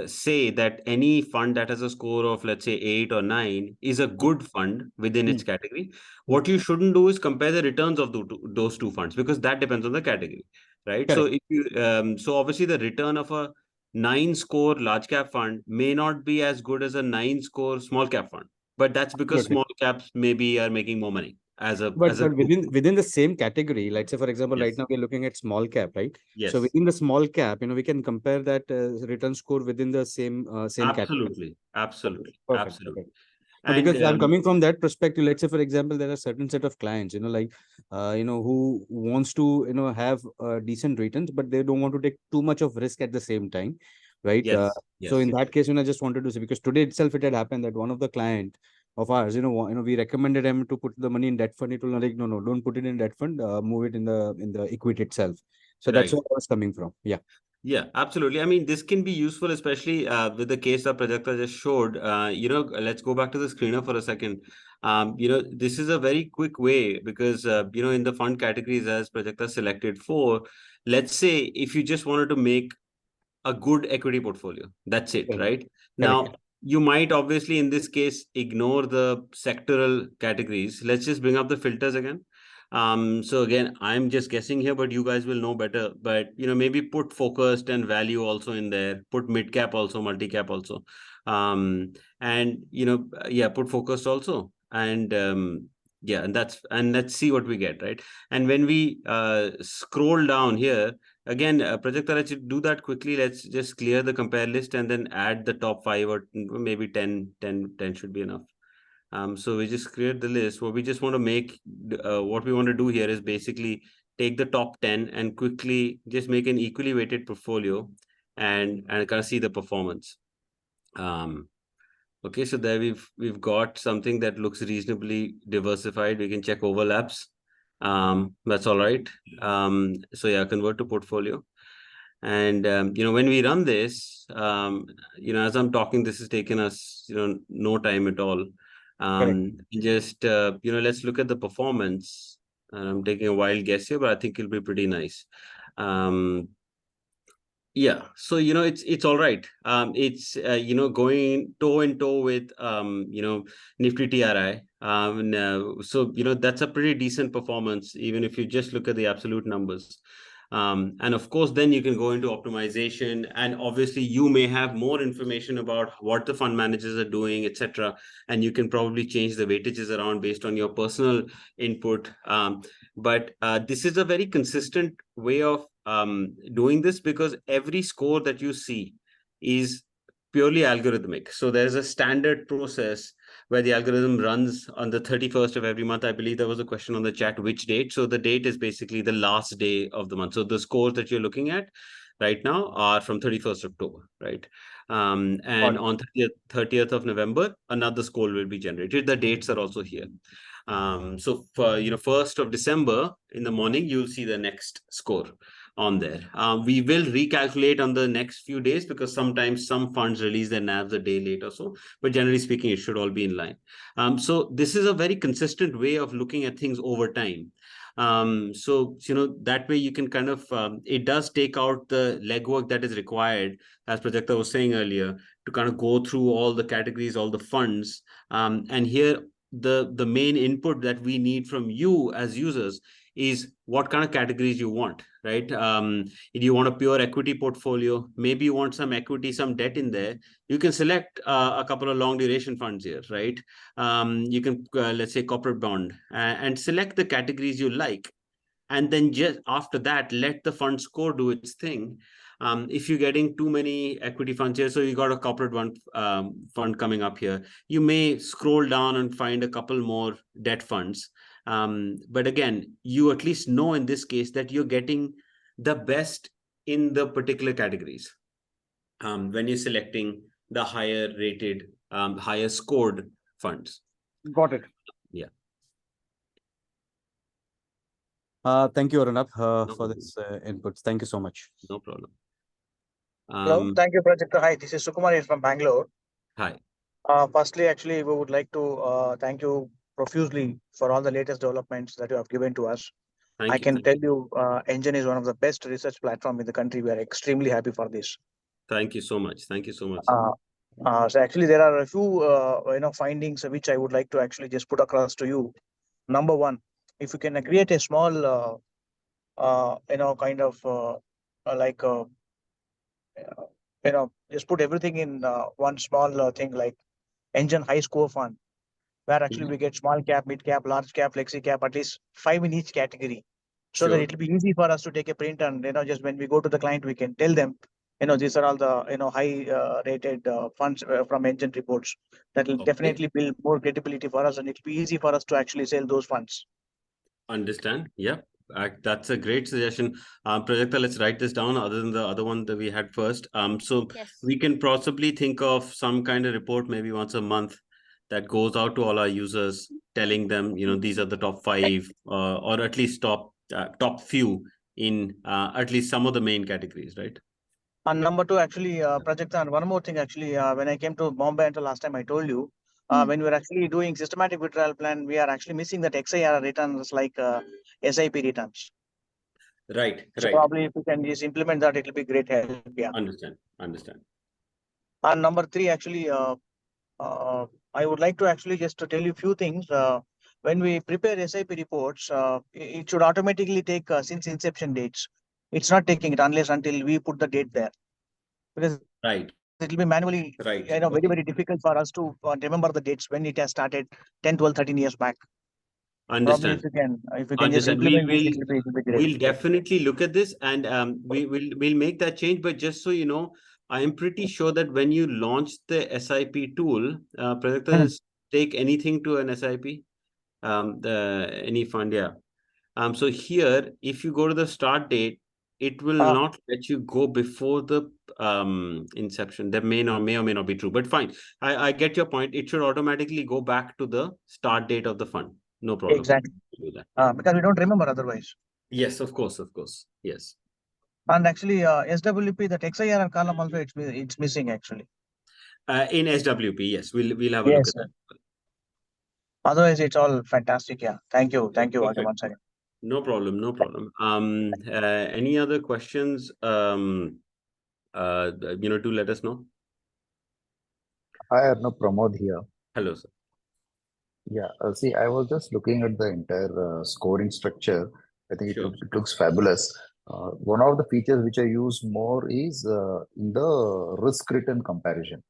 say that any fund that has a score of, let's say, 8 or 9 is a good fund within its category, what you shouldn't do is compare the returns of those two funds, because that depends on the category, right? Correct. So if you so obviously the return of a 9-score large cap fund may not be as good as a 9-score small cap fund, but that's because Absolutely. small caps maybe are making more money as a But group. within the same category, let's say for example, right Yes. now we're looking at small cap, right? So Yes. within the small cap, we can compare that return score within the same category. Absolutely. Absolutely. Perfect. Absolutely. No, And because I'm coming from that perspective. Let's say, for example, there are certain set of clients, who wants to, have decent returns, but they don't want to take too much of risk at the same time, right? yes. So in Yes. that case, I just wanted to say, because today itself it had happened that one of the client of ours, we recommended him to put the money in debt fund. It will not like, no, don't put it in debt fund. Move it in the equity itself. So that's Right. where I was coming from. Yeah. Yeah, absolutely. I mean, this can be useful, especially with the case that Prajakta just showed. Let's go back to the screener for a second. This is a very quick way because, in the fund categories as Prajakta selected for, let's say if you just wanted to make a good equity portfolio, that's it, Correct. right? Correct. Now, you might obviously in this case ignore the sectoral categories. Let's just bring up the filters again. So again, I'm just guessing here, but you guys will know better. But maybe put focused and value also in there. Put mid cap also, multi cap also, and put focused also. And and let's see what we get, right? And when we scroll down here again, Prajakta, let's do that quickly. Let's just clear the compare list and then add the top 5 or maybe 10 should be enough. So we just create the list. What we just want to make, what we want to do here is basically take the top 10 and quickly just make an equally weighted portfolio and kind of see the performance. Okay, so there we've got something that looks reasonably diversified. We can check overlaps. That's all right. So yeah, convert to portfolio. And when we run this, as I'm talking, this has taken us no time at all. Just let's look at the performance. I'm taking a wild guess here, but I think it'll be pretty nice. Yeah, so it's all right. It's going toe in toe with Nifty TRI. So that's a pretty decent performance, even if you just look at the absolute numbers. And of course, then you can go into optimization, and obviously you may have more information about what the fund managers are doing, etc. And you can probably change the weightages around based on your personal input. But this is a very consistent way of doing this because every score that you see is purely algorithmic. So there's a standard process where the algorithm runs on the 31st of every month. I believe there was a question on the chat, which date? So the date is basically the last day of the month. So the scores that you're looking at right now are from 31st October, right? And on 30th of November, another score will be generated. The dates are also here. So for 1st of December in the morning, you'll see the next score on there. We will recalculate on the next few days because sometimes some funds release their NAVs a day late or so, but generally speaking, it should all be in line. So this is a very consistent way of looking at things over time. So that way you can kind of it does take out the legwork that is required, as Prajakta was saying earlier, to kind of go through all the categories, all the funds, and here the main input that we need from you as users is what kind of categories you want, right? If you want a pure equity portfolio, maybe you want some equity, some debt in there, you can select a couple of long duration funds here, right? You can let's say corporate bond and select the categories you like, and then just after that let the fund score do its thing. If you're getting too many equity funds here, so you got a corporate one fund coming up here, you may scroll down and find a couple more debt funds. But again, you at least know in this case that you're getting the best in the particular categories when you're selecting the higher rated, higher scored funds. Got it. Yeah. Thank you, Arunab, No for problem. this inputs. Thank you so much. No problem. Hello, thank you, Prajakta. Hi, this is Sukumar here from Bangalore. Hi. Firstly, actually, we would like to thank you profusely for all the latest developments that you have given to us. Thank I you. can tell you, NGEN is one of the best research platform in the country. We are extremely happy for this. Thank you so much. Thank you so much. So actually, there are a few findings which I would like to actually just put across to you. Number one, if you can create a small, kind of like just put everything in one small thing like NGEN High Score Fund, where actually we get small cap, mid cap, large cap, flexi cap, at least 5 in each category. So that Sure. it will be easy for us to take a print and, just when we go to the client, we can tell them, these are all the, high rated funds from NGEN reports. That will Okay. definitely build more credibility for us, and it will be easy for us to actually sell those funds. Understand. Yeah. That's a great suggestion. Prajakta, let's write this down other than the other one that we had first. So Yes. we can possibly think of some kind of report maybe once a month that goes out to all our users, telling them, these are the top 5 or at least top few in at least some of the main categories, right? And number 2, actually, Prajakta, and one more thing, actually, when I came to Bombay until last time, I told you, when we're actually doing systematic withdrawal plan, we are actually missing that XIR returns like SIP returns. Right. So Right. probably if we can just implement that, it will be great help. Yeah. Understand. And number 3, actually, I would like to actually just to tell you a few things. When we prepare SIP reports, it should automatically take since inception dates. It's not taking it unless until we put the date there, because Right. it will be manually, Right. very, Okay. very difficult for us to remember the dates when it has started 10, 12, 13 years back. Probably Understand. if you can just Understand. implement this, it will be great. We'll definitely look at this, and we'll make that change. But just so you know, I am pretty sure that when you launch the SIP tool, Prajakta, is take anything to an SIP, any fund, yeah. So here, if you go to the start date, it will not let you go before the inception. That may or may not be true, but fine. I get your point. It should automatically go back to the start date of the fund. No problem. Exactly. Do that. Because we don't remember otherwise. Yes, of course. Yes. And actually, SWP, that XIRR column also, it's missing actually. In SWP, yes, we'll have a look Yes, at that. otherwise, it's all fantastic. Yeah. Thank you. Thank you Perfect. once again. No problem. Any other questions? Do let us know. Hi, Arnav, Pramod here. Hello, sir. Yeah, see, I was just looking at the entire scoring structure. I think Sure. it looks fabulous. One of the features which I use more is in the risk return comparison,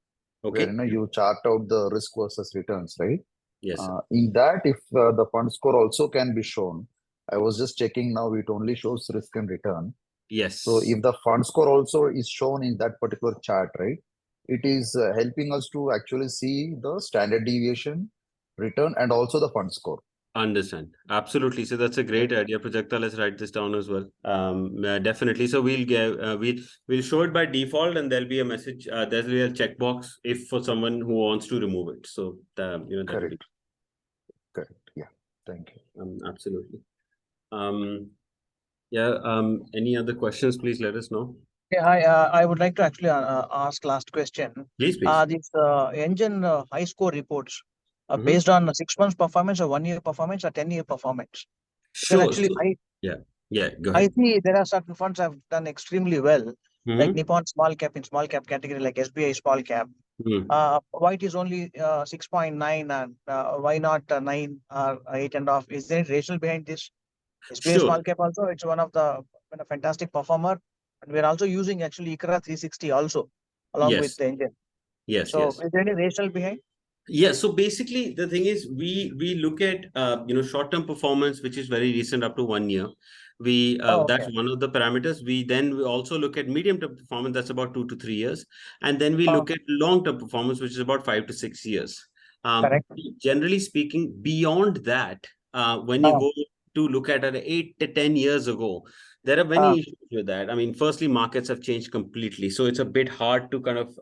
Okay. where you chart out the risk versus returns, right? Yes, sir. In that, if the fund score also can be shown, I was just checking now, it only shows risk and return. Yes. So if the fund score also is shown in that particular chart, right, it is helping us to actually see the standard deviation, return, and also the fund score. Understand. Absolutely. So that's a great idea, Prajakta. Let's write this down as well. Definitely. So we'll get we'll show it by default, and there'll be a message. There'll be a checkbox if for someone who wants to remove it. So Correct. Yeah. Thank you. Absolutely. Any other questions? Please let us know. Yeah, I would like to actually ask last question. Please. These NGEN high score reports are based on 6 months performance or 1 year performance or 10-year performance. Because Sure. actually, Go I ahead. see there are certain funds have done extremely well, like Nippon small cap in small cap category, like SBI small cap. Why it is only 6.9 and why not 9 or 8.5? Is there rationale behind this? SBI Sure. small cap also, it's one of the fantastic performer, and we're also using actually ICRA 360 also along with the engine. Yes. So is there any rationale behind? Yeah, so basically the thing is we look at short-term performance, which is very recent, up to 1 year. That's one of the parameters. We also look at medium-term performance, that's about 2 to 3 years, and then we look at long-term performance, which is about 5 to 6 years. Correct. Generally speaking, beyond that, when you go to look at it 8 to 10 years ago, there are many issues with that. I mean, firstly, markets have changed completely, so it's a bit hard to kind of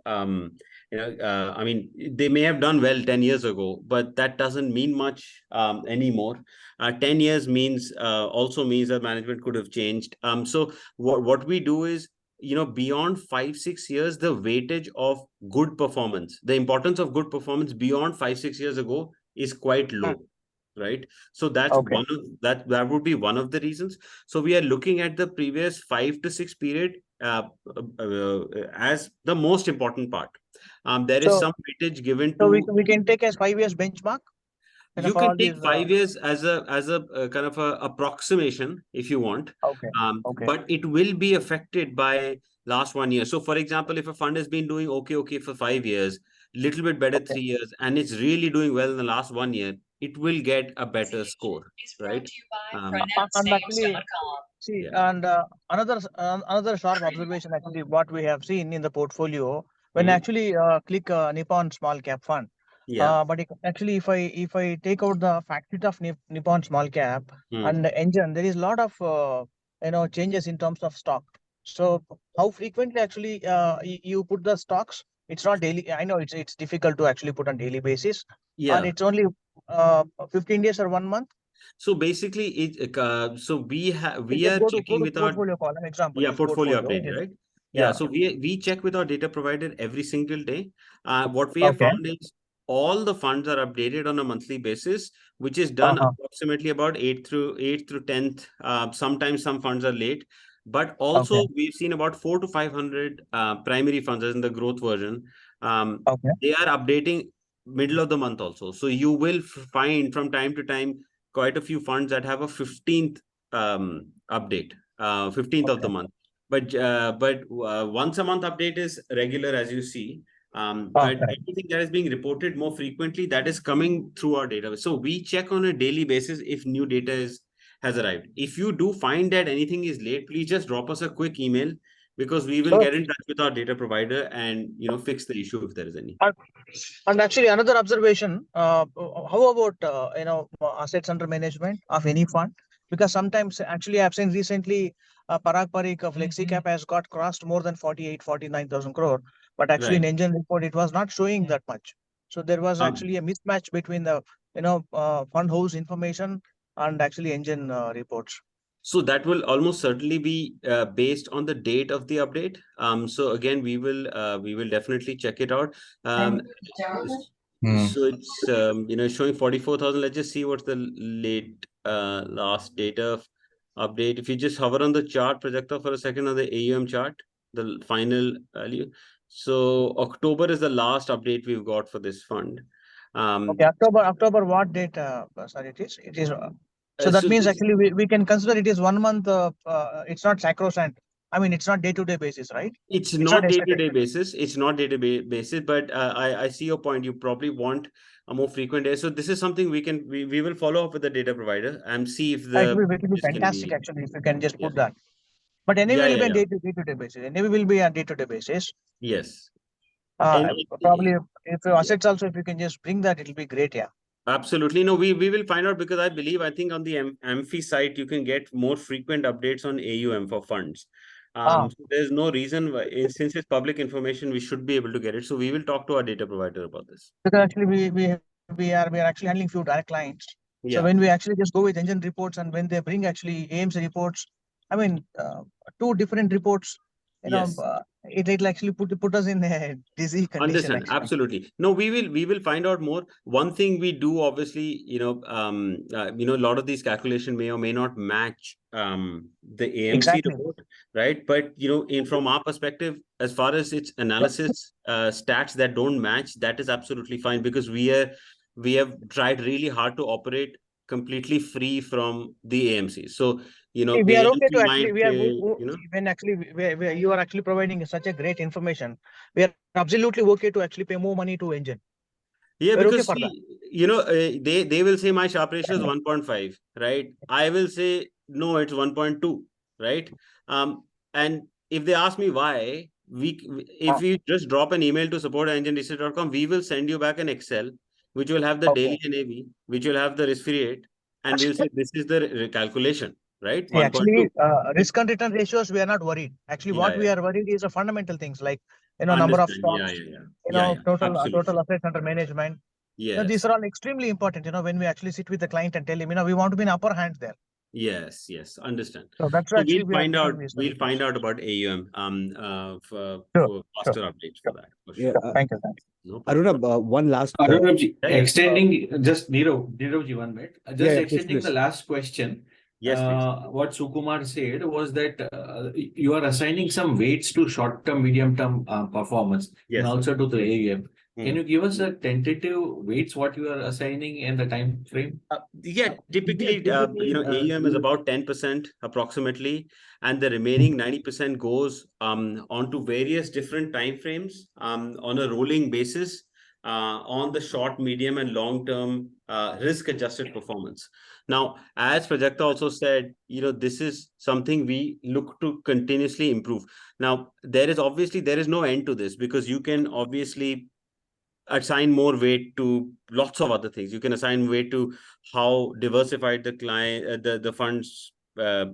I mean, they may have done well 10 years ago, but that doesn't mean much anymore. 10 years also means that management could have changed. So what we do is, beyond 5-6 years, the weightage of good performance, the importance of good performance beyond 5-6 years ago is quite low. Right. So that's one of that would be one of the reasons. So we are looking at the previous 5 to 6 period as the most important part. There is some weightage given to. So we can take as 5 years benchmark. You for can all take these. 5 years as a kind of a approximation if you want. Okay. Okay. But it will be affected by last 1 year. So, for example, if a fund has been doing okay for 5 years, little bit better Okay. 3 years, and it's really doing well in the last 1 year, it will get a better score, right? And actually, see, Yeah. and another sharp observation actually what we have seen in the portfolio when Mhm. actually click Nippon Small Cap Fund. Yeah. But actually, if I take out the fact sheet of Nippon Small Cap Hmm. and the engine, there is a lot of changes in terms of stock. So how frequently actually you put the stocks? It's not daily. I know it's difficult to actually put on daily basis, and Yeah. it's only 15 days or 1 month. So basically, so we You are just go checking to with our portfolio column. Example, Yeah, this portfolio portfolio. update, right? Yeah, Yeah. so we check with our data provider every single day. What we have Okay. found is all the funds are updated on a monthly basis, which is done Uh-huh. approximately about 8th through 10th. Sometimes some funds are late, but Okay. also we've seen about 400 to 500 primary funds as in the growth version. Okay. They are updating middle of the month also. So you will find from time to time quite a few funds that have a 15th update, 15th of the Okay. month. But once a month update is regular, as you see. But Correct. anything that is being reported more frequently, that is coming through our database. So we check on a daily basis if new data has arrived. If you do find that anything is late, please just drop us a quick email, because we will So, get in touch with our data provider and fix the issue if there is any. and actually another observation, how about assets under management of any fund? Because sometimes actually I've seen recently Parag Parikh of Flexi Cap has got crossed more than 49,000 crore, but actually in Right. NGEN report it was not showing that much. So there was actually a mismatch between the fund house information and actually NGEN reports. So that will almost certainly be based on the date of the update. So again, we will definitely check it out. So it's showing 44,000. Let's just see what's the last data update. If you just hover on the chart, Prajakta, for a second on the AUM chart, the final value. So October is the last update we've got for this fund. Okay, October what date? Sorry, it is. So that So means this, actually we can consider it is 1 month. It's not sacrosanct. I mean, it's not day-to-day basis, right? it's It's not not aesthetic. day-to-day basis. It's not day-to-day basis, but I see your point. You probably want a more frequent day. So this is something we will follow up with the data provider and see if It will be this can fantastic be. actually if you can just Yeah. put that. But NAV Yeah, will yeah, be on yeah. day-to-day basis. NAV will be on day-to-day basis. Yes. And Probably if your yeah. assets also, if you can just bring that, it'll be great. Yeah. Absolutely. No, we will find out, because I think on the Amphi site, you can get more frequent updates on AUM for funds. So there's no reason why, since it's public information, we should be able to get it. So we will talk to our data provider about this. Because actually we are actually handling few direct clients. So Yeah. when we actually just go with engine reports and when they bring actually AMC reports, I mean, two different reports, Yes. it'll actually put us in a dizzy condition Understand. actually. Absolutely. No, we will find out more. One thing we do, obviously, a lot of these calculation may or may not match the AMC Exactly. report, right? But from our perspective, as far as its analysis stats that don't match, that is absolutely fine, because we have tried really hard to operate completely free from the AMC. So See, we are okay to AMC actually, might when actually you are actually providing such a great information, we are absolutely okay to actually pay more money to engine. Yeah, We're okay because for that. they will say my Sharpe ratio is 1.5, right? I will say no, it's 1.2, right? And if they ask me why, if you just drop an email to support@engineresearch.com, we will send you back an Excel which will have the daily Okay. NAV, which will have the risk-free rate, and we'll say this is the calculation, right? See, actually, 1.2. risk and return ratios, we are not worried. Actually, Yeah, what we yeah. are worried is the fundamental things like, number of Understand. Yeah, stocks, yeah, yeah. Yeah, yeah. total Absolutely. assets under management. These Yes. are all extremely important, when we actually sit with the client and tell him, we want to be in upper hand there. Yes, understand. So that's why So actually we are preparing these we'll reports. find out about AUM Sure, for sure, faster updates for sure. that, for Yeah, sure. Thank you. Thank you. No problem. Aruna, one last. Arunabji, Yeah, yeah. extending just Neeraj, 1 minute. Just Yeah, extending please. the last question. Yes, please. What Sukumar said was that you are assigning some weights to short-term, medium-term performance, Yes, and sir. also to the AUM. Can you give us a tentative weights what you are assigning and the time frame? Yeah, typically, AUM is about 10% approximately, and the remaining 90% goes onto various different time frames on a rolling basis on the short, medium, and long-term risk-adjusted performance. Now, as Prajakta also said, this is something we look to continuously improve. Now, there is no end to this, because you can obviously assign more weight to lots of other things. You can assign weight to how diversified the client, the fund's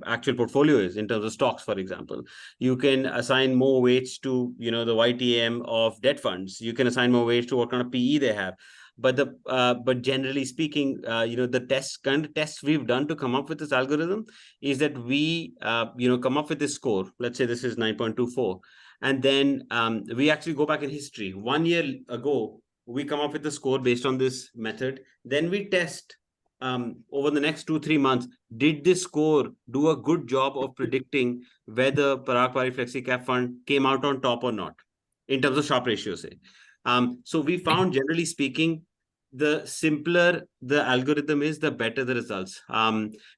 actual portfolio is in terms of stocks, for example. You can assign more weights to, the YTM of debt funds. You can assign more weights to what kind of PE they have. But generally speaking, the kind of tests we've done to come up with this algorithm is that we, come up with this score. Let's say this is 9.24. And then we actually go back in history. 1 year ago, we come up with a score based on this method. Then we test over the next 2-3 months, did this score do a good job of predicting whether Parag Pari Flexi Cap Fund came out on top or not in terms of Sharpe ratio, say. So we found, generally speaking, the simpler the algorithm is, the better the results.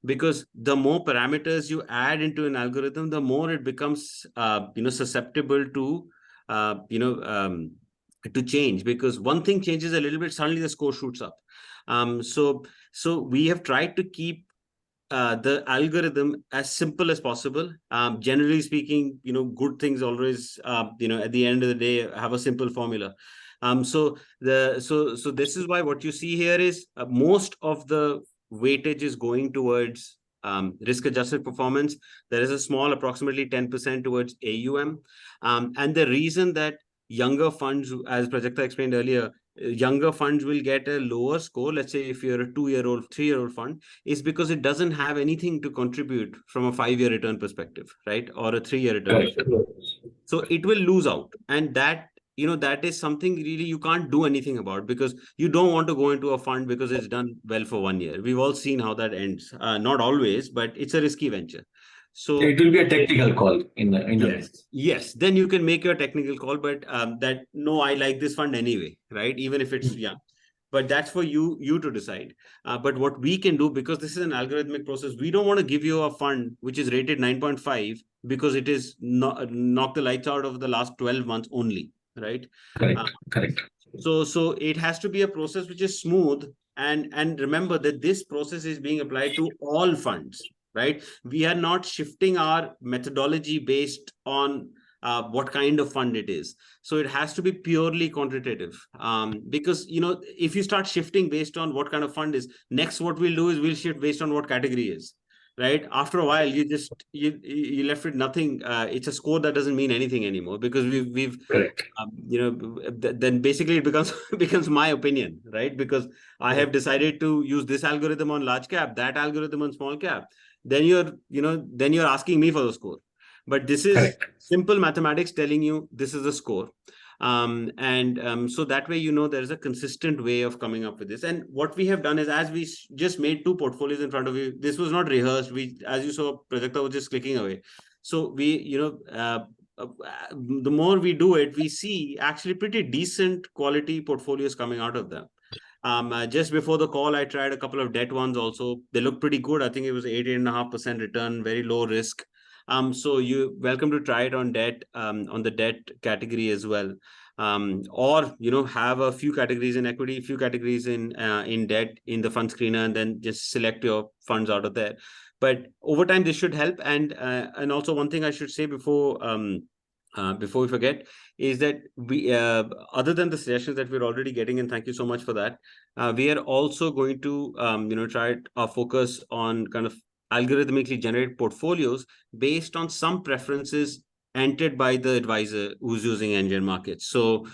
Because the more parameters you add into an algorithm, the more it becomes, susceptible to, to change. Because one thing changes a little bit, suddenly the score shoots up. So we have tried to keep the algorithm as simple as possible. Generally speaking, good things always, at the end of the day, have a simple formula. So this is why what you see here is most of the weightage is going towards risk-adjusted performance. There is a small, approximately 10% towards AUM. And the reason that younger funds, as Prajakta explained earlier, younger funds will get a lower score, let's say if you're a 2-year-old, 3-year-old fund, is because it doesn't have anything to contribute from a 5-year return perspective, right? Or a 3-year return. So it will lose out. And that, that is something really you can't do anything about, because you don't want to go into a fund because it's done well for 1 year. We've all seen how that ends. Not always, but it's a risky venture. So it will be a technical call in the yes. Then you can make your technical call, but that no, I like this fund anyway, right? Even if it's young. But that's for you to decide. But what we can do, because this is an algorithmic process, we don't want to give you a fund which is rated 9.5 because it is knocked the lights out of the last 12 months only, right? Correct. So it has to be a process which is smooth, and remember that this process is being applied to all funds, right? We are not shifting our methodology based on what kind of fund it is. So it has to be purely quantitative, because if you start shifting based on what kind of fund is, next what we'll do is we'll shift based on what category is, right? After a while, you left with nothing. It's a score that doesn't mean anything anymore, because we've then basically it becomes my opinion, right? Because I have decided to use this algorithm on large cap, that algorithm on small cap. Then you're asking me for the score. But this is simple mathematics telling you this is the score. So that way, there's a consistent way of coming up with this. And what we have done is, as we just made 2 portfolios in front of you, this was not rehearsed. As you saw, Prajakta was just clicking away. So the more we do it, we see actually pretty decent quality portfolios coming out of them. Just before the call, I tried a couple of debt ones also. They look pretty good. I think it was 8.5% return, very low risk. So you're welcome to try it on debt, on the debt category as well. Or have a few categories in equity, few categories in debt in the fund screener, and then just select your funds out of there. But over time, this should help. And also one thing I should say before we forget is that we, other than the suggestions that we're already getting, and thank you so much for that, we are also going to try our focus on kind of algorithmically generate portfolios based on some preferences entered by the advisor who's using NGEN Markets. So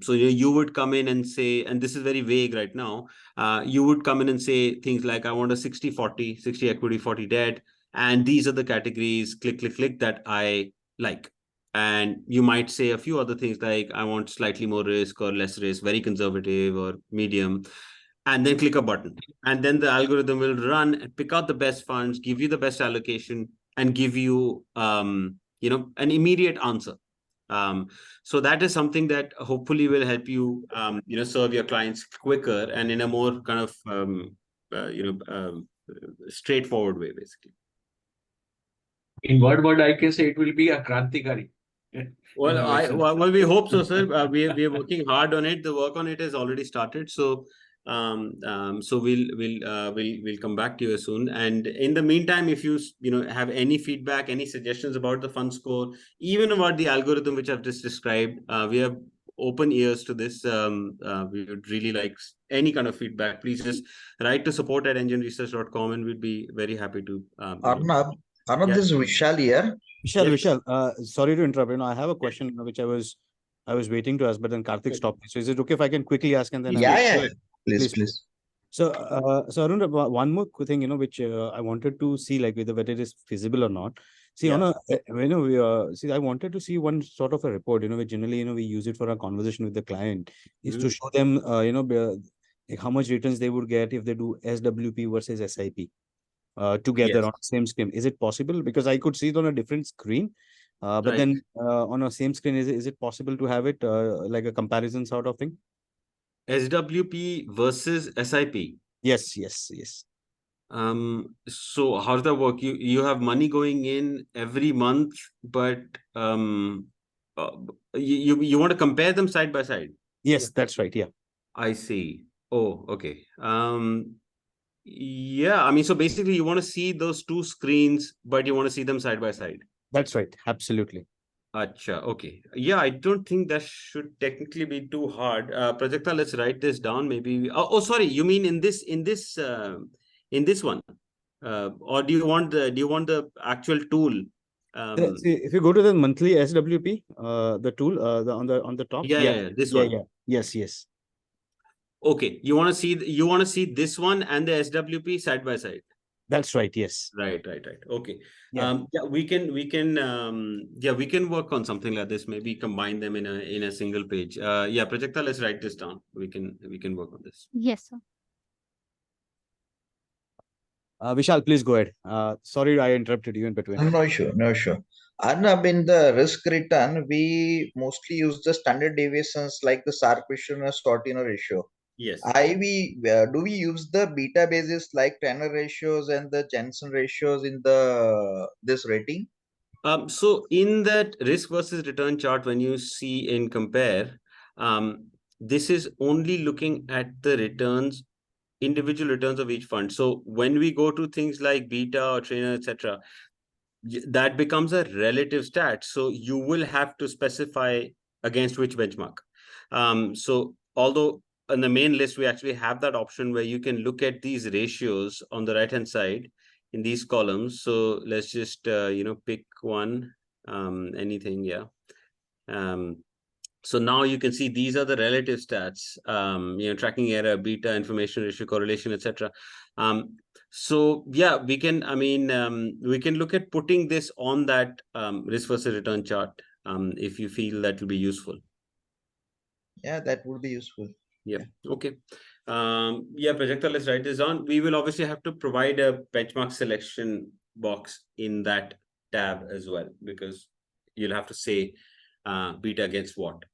you would come in and say, and this is very vague right now, you would come in and say things like, I want a 60-40, 60 equity, 40 debt, and these are the categories, click that I like. And you might say a few other things like, I want slightly more risk or less risk, very conservative or medium, and then click a button. And then the algorithm will run and pick out the best funds, give you the best allocation, and give you, an immediate answer. So that is something that hopefully will help you, serve your clients quicker and in a more kind of, straightforward way, basically. In word, I can say it will be a Krantikari. Well, we hope so, sir. We are working hard on it. The work on it has already started. So, we'll come back to you soon. And in the meantime, if you have any feedback, any suggestions about the fund score, even about the algorithm which I've just described, we have open ears to this. We would really like any kind of feedback. Please just write to support@ngenresearch.com, and we'd be very happy to. Arnab, Yeah. this is Vishal here. Vishal, sorry to interrupt. I have a question which I was waiting to ask, but then Karthik stopped me. So is it okay if I can quickly ask and then? Yeah. Please. So, Arun, one more thing, which I wanted to see, like whether it is feasible or not. See, I wanted to see one sort of a report, which generally, we use it for a conversation with the client, is to show them, like how much returns they would get if they do SWP versus SIP. Together on the same screen. Is it possible? Because I could see it on a different screen, but then on a same screen, is it possible to have it like a comparison sort of thing? SWP versus SIP. Yes. So how does that work? You have money going in every month, but you want to compare them side by side? Yes, that's right. Yeah. I see. Oh, okay. Yeah, I mean, so basically you want to see those two screens, but you want to see them side by side. That's right. Absolutely. Acha, okay. Yeah, I don't think that should technically be too hard. Prajakta, let's write this down. Maybe. Sorry. You mean in this one, or do you want the actual tool? See, if you go to the monthly SWP, the tool, on the top. Yeah, this one. Yeah. Yes. Okay, you want to see this one and the SWP side by side. That's right. Yes. Right. Okay. Yeah. We can work on something like this. Maybe combine them in a single page. Prajakta, let's write this down. We can work on this. Yes, sir. Vishal, please go ahead. Sorry, I interrupted you in between. No issue. Arnab, in the risk return, we mostly use the standard deviations like the Sharpe ratio and Sortino ratio. Yes. Do we use the beta basis like Tanner ratios and the Jensen ratios in this rating? So in that risk versus return chart, when you see in compare, this is only looking at the returns, individual returns of each fund. So when we go to things like beta or trainer, etc., that becomes a relative stat. So you will have to specify against which benchmark. So although in the main list, we actually have that option where you can look at these ratios on the right-hand side in these columns. So let's just, pick one, anything. Yeah. So now you can see these are the relative stats, tracking error, beta, information ratio, correlation, etc. So yeah, we can look at putting this on that risk versus return chart if you feel that will be useful. Yeah, that would be useful. Yeah. Okay. Prajakta, let's write this down. We will obviously have to provide a benchmark selection box in that tab as well, because you'll have to say beta against what.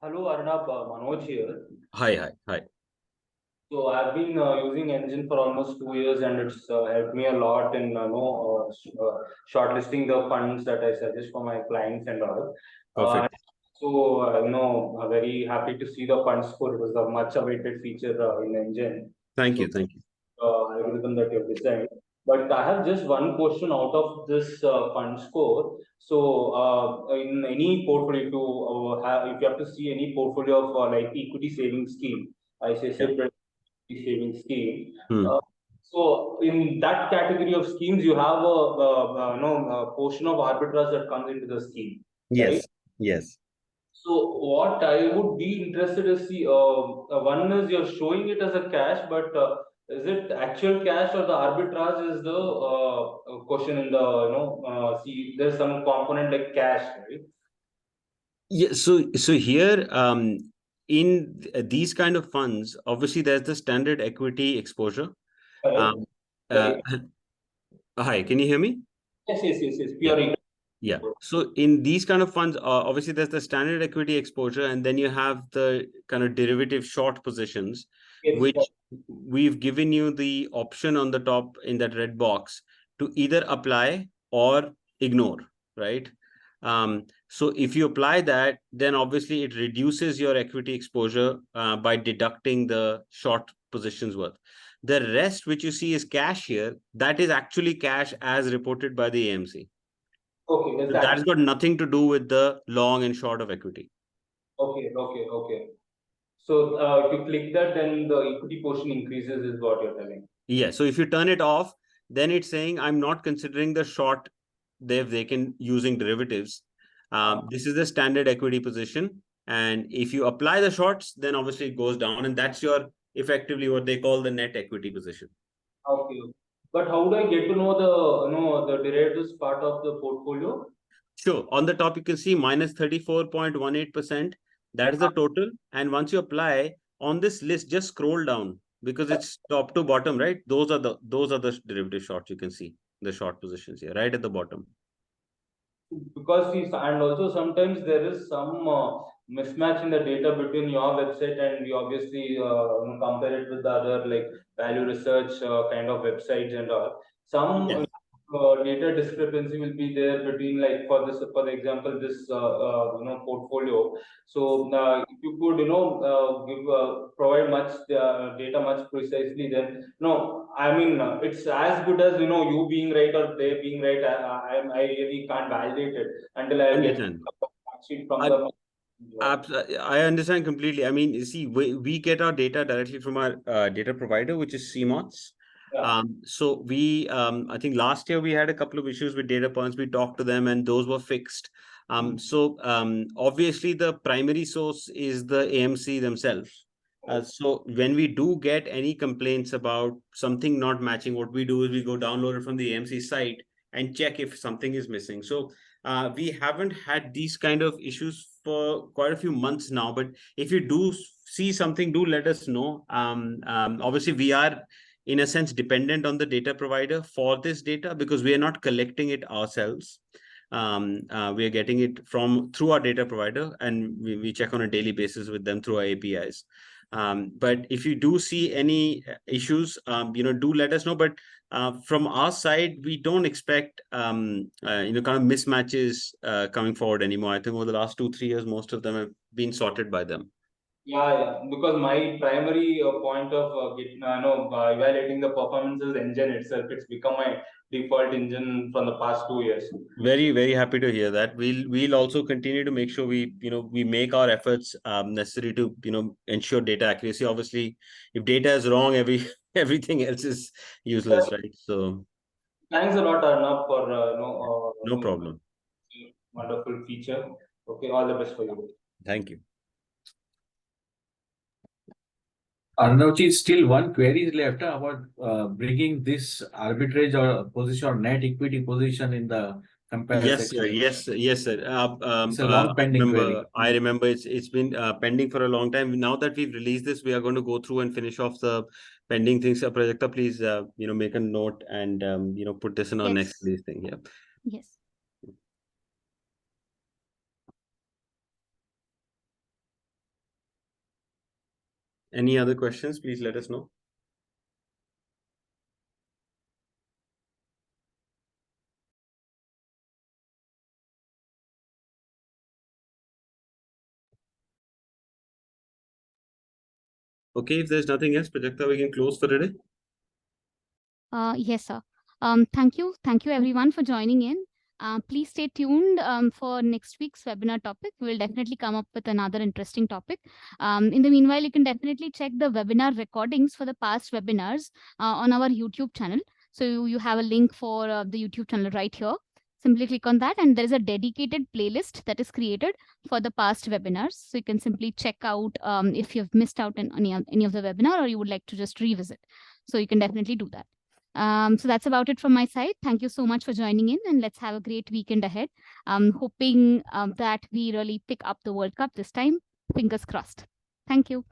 Hello, Arnab, Manoj here. Hi. So I've been using NGEN for almost 2 years, and it's helped me a lot in shortlisting the funds that I suggest for my clients and all. Perfect. Very happy to see the fund score. It was a much awaited feature in NGEN. Thank you. Algorithm that you've designed. But I have just one question out of this fund score. So in any portfolio, if you have to see any portfolio of like equity savings scheme, separate saving scheme. So in that category of schemes, you have a portion of arbitrage that comes into the scheme. Yes. Right? Yes. So what I would be interested to see, one is you're showing it as a cash, but is it actual cash or the arbitrage is the question in the see there's some component like cash, right? Yeah. So here in these kind of funds, obviously there's the standard equity exposure. Right. Hi, can you hear me? Yes. Pure equity. Yeah. So in these kind of funds, obviously there's the standard equity exposure, and then you have the kind of derivative short positions, Yes, which we've given you the option on the top in that red box to either apply or ignore, right? So if you apply that, then obviously it reduces your equity exposure by deducting the short positions worth. The rest, which you see is cash here, that is actually cash as reported by the AMC. Okay, So that's got nothing to do with the long and short of equity. Okay. So if you click that, then the equity portion increases, is what you're telling. Yeah. So if you turn it off, then it's saying I'm not considering the short they can using derivatives. This is the standard equity position. And if you apply the shorts, then obviously it goes down, and that's your effectively what they call the net equity position. Okay. But how do I get to know the derivatives part of the portfolio? Sure. On the top, you can see minus 34.18%. That is the total. And once you apply on this list, just scroll down because it's top to bottom, right? Those are the derivative shorts. You can see the short positions here, right at the bottom. Because and also sometimes there is some mismatch in the data between your website and we obviously compare it with the other like value research kind of websites and all. Some Yes. Data discrepancy will be there between, like, for the example, this portfolio. So if you could give provide much data much precisely, then I mean it's as good as you being right or they being right. I really can't validate it until I get a sheet from the. I understand completely. I mean, you see, we get our data directly from our data provider, which is CMOTS. Yeah. So I think last year we had a couple of issues with data points. We talked to them and those were fixed. Obviously the primary source is the AMC themselves. So when we do get any complaints about something not matching, what we do is we go download it from the AMC site and check if something is missing. So we haven't had these kind of issues for quite a few months now, but if you do see something, do let us know. Obviously we are in a sense dependent on the data provider for this data because we are not collecting it ourselves. We are getting it through our data provider, and we check on a daily basis with them through our APIs. But if you do see any issues, do let us know. But from our side, we don't expect kind of mismatches coming forward anymore. I think over the last 2-3 years, most of them have been sorted by them. Yeah, because my primary point of evaluating the performance is NGEN itself. It's become my default engine from the past 2 years. Very, very happy to hear that. We'll also continue to make sure we make our efforts necessary to ensure data accuracy. Obviously, if data is wrong, everything else is useless, right? So thanks a lot, Arnab, for no problem. Wonderful feature. Okay, all the best for you. Thank you. Arnavji, still one query is left about bringing this arbitrage or position or net equity position in the compare section. Yes, sir. It's a long pending query. I remember it's been pending for a long time. Now that we've released this, we are going to go through and finish off the pending things. Prajakta, please make a note and put this in our next release thing. Yeah. Yes. Any other questions? Please let us know. Okay, if there's nothing else, Prajakta, we can close for today. Yes, sir. Thank you everyone for joining in. Please stay tuned for next week's webinar topic. We'll definitely come up with another interesting topic. In the meanwhile, you can definitely check the webinar recordings for the past webinars on our YouTube channel. So you have a link for the YouTube channel right here. Simply click on that and there is a dedicated playlist that is created for the past webinars. So you can simply check out if you've missed out on any of the webinar or you would like to just revisit. So you can definitely do that. So that's about it from my side. Thank you so much for joining in and let's have a great weekend ahead. Hoping that we really pick up the World Cup this time. Fingers crossed. Thank you.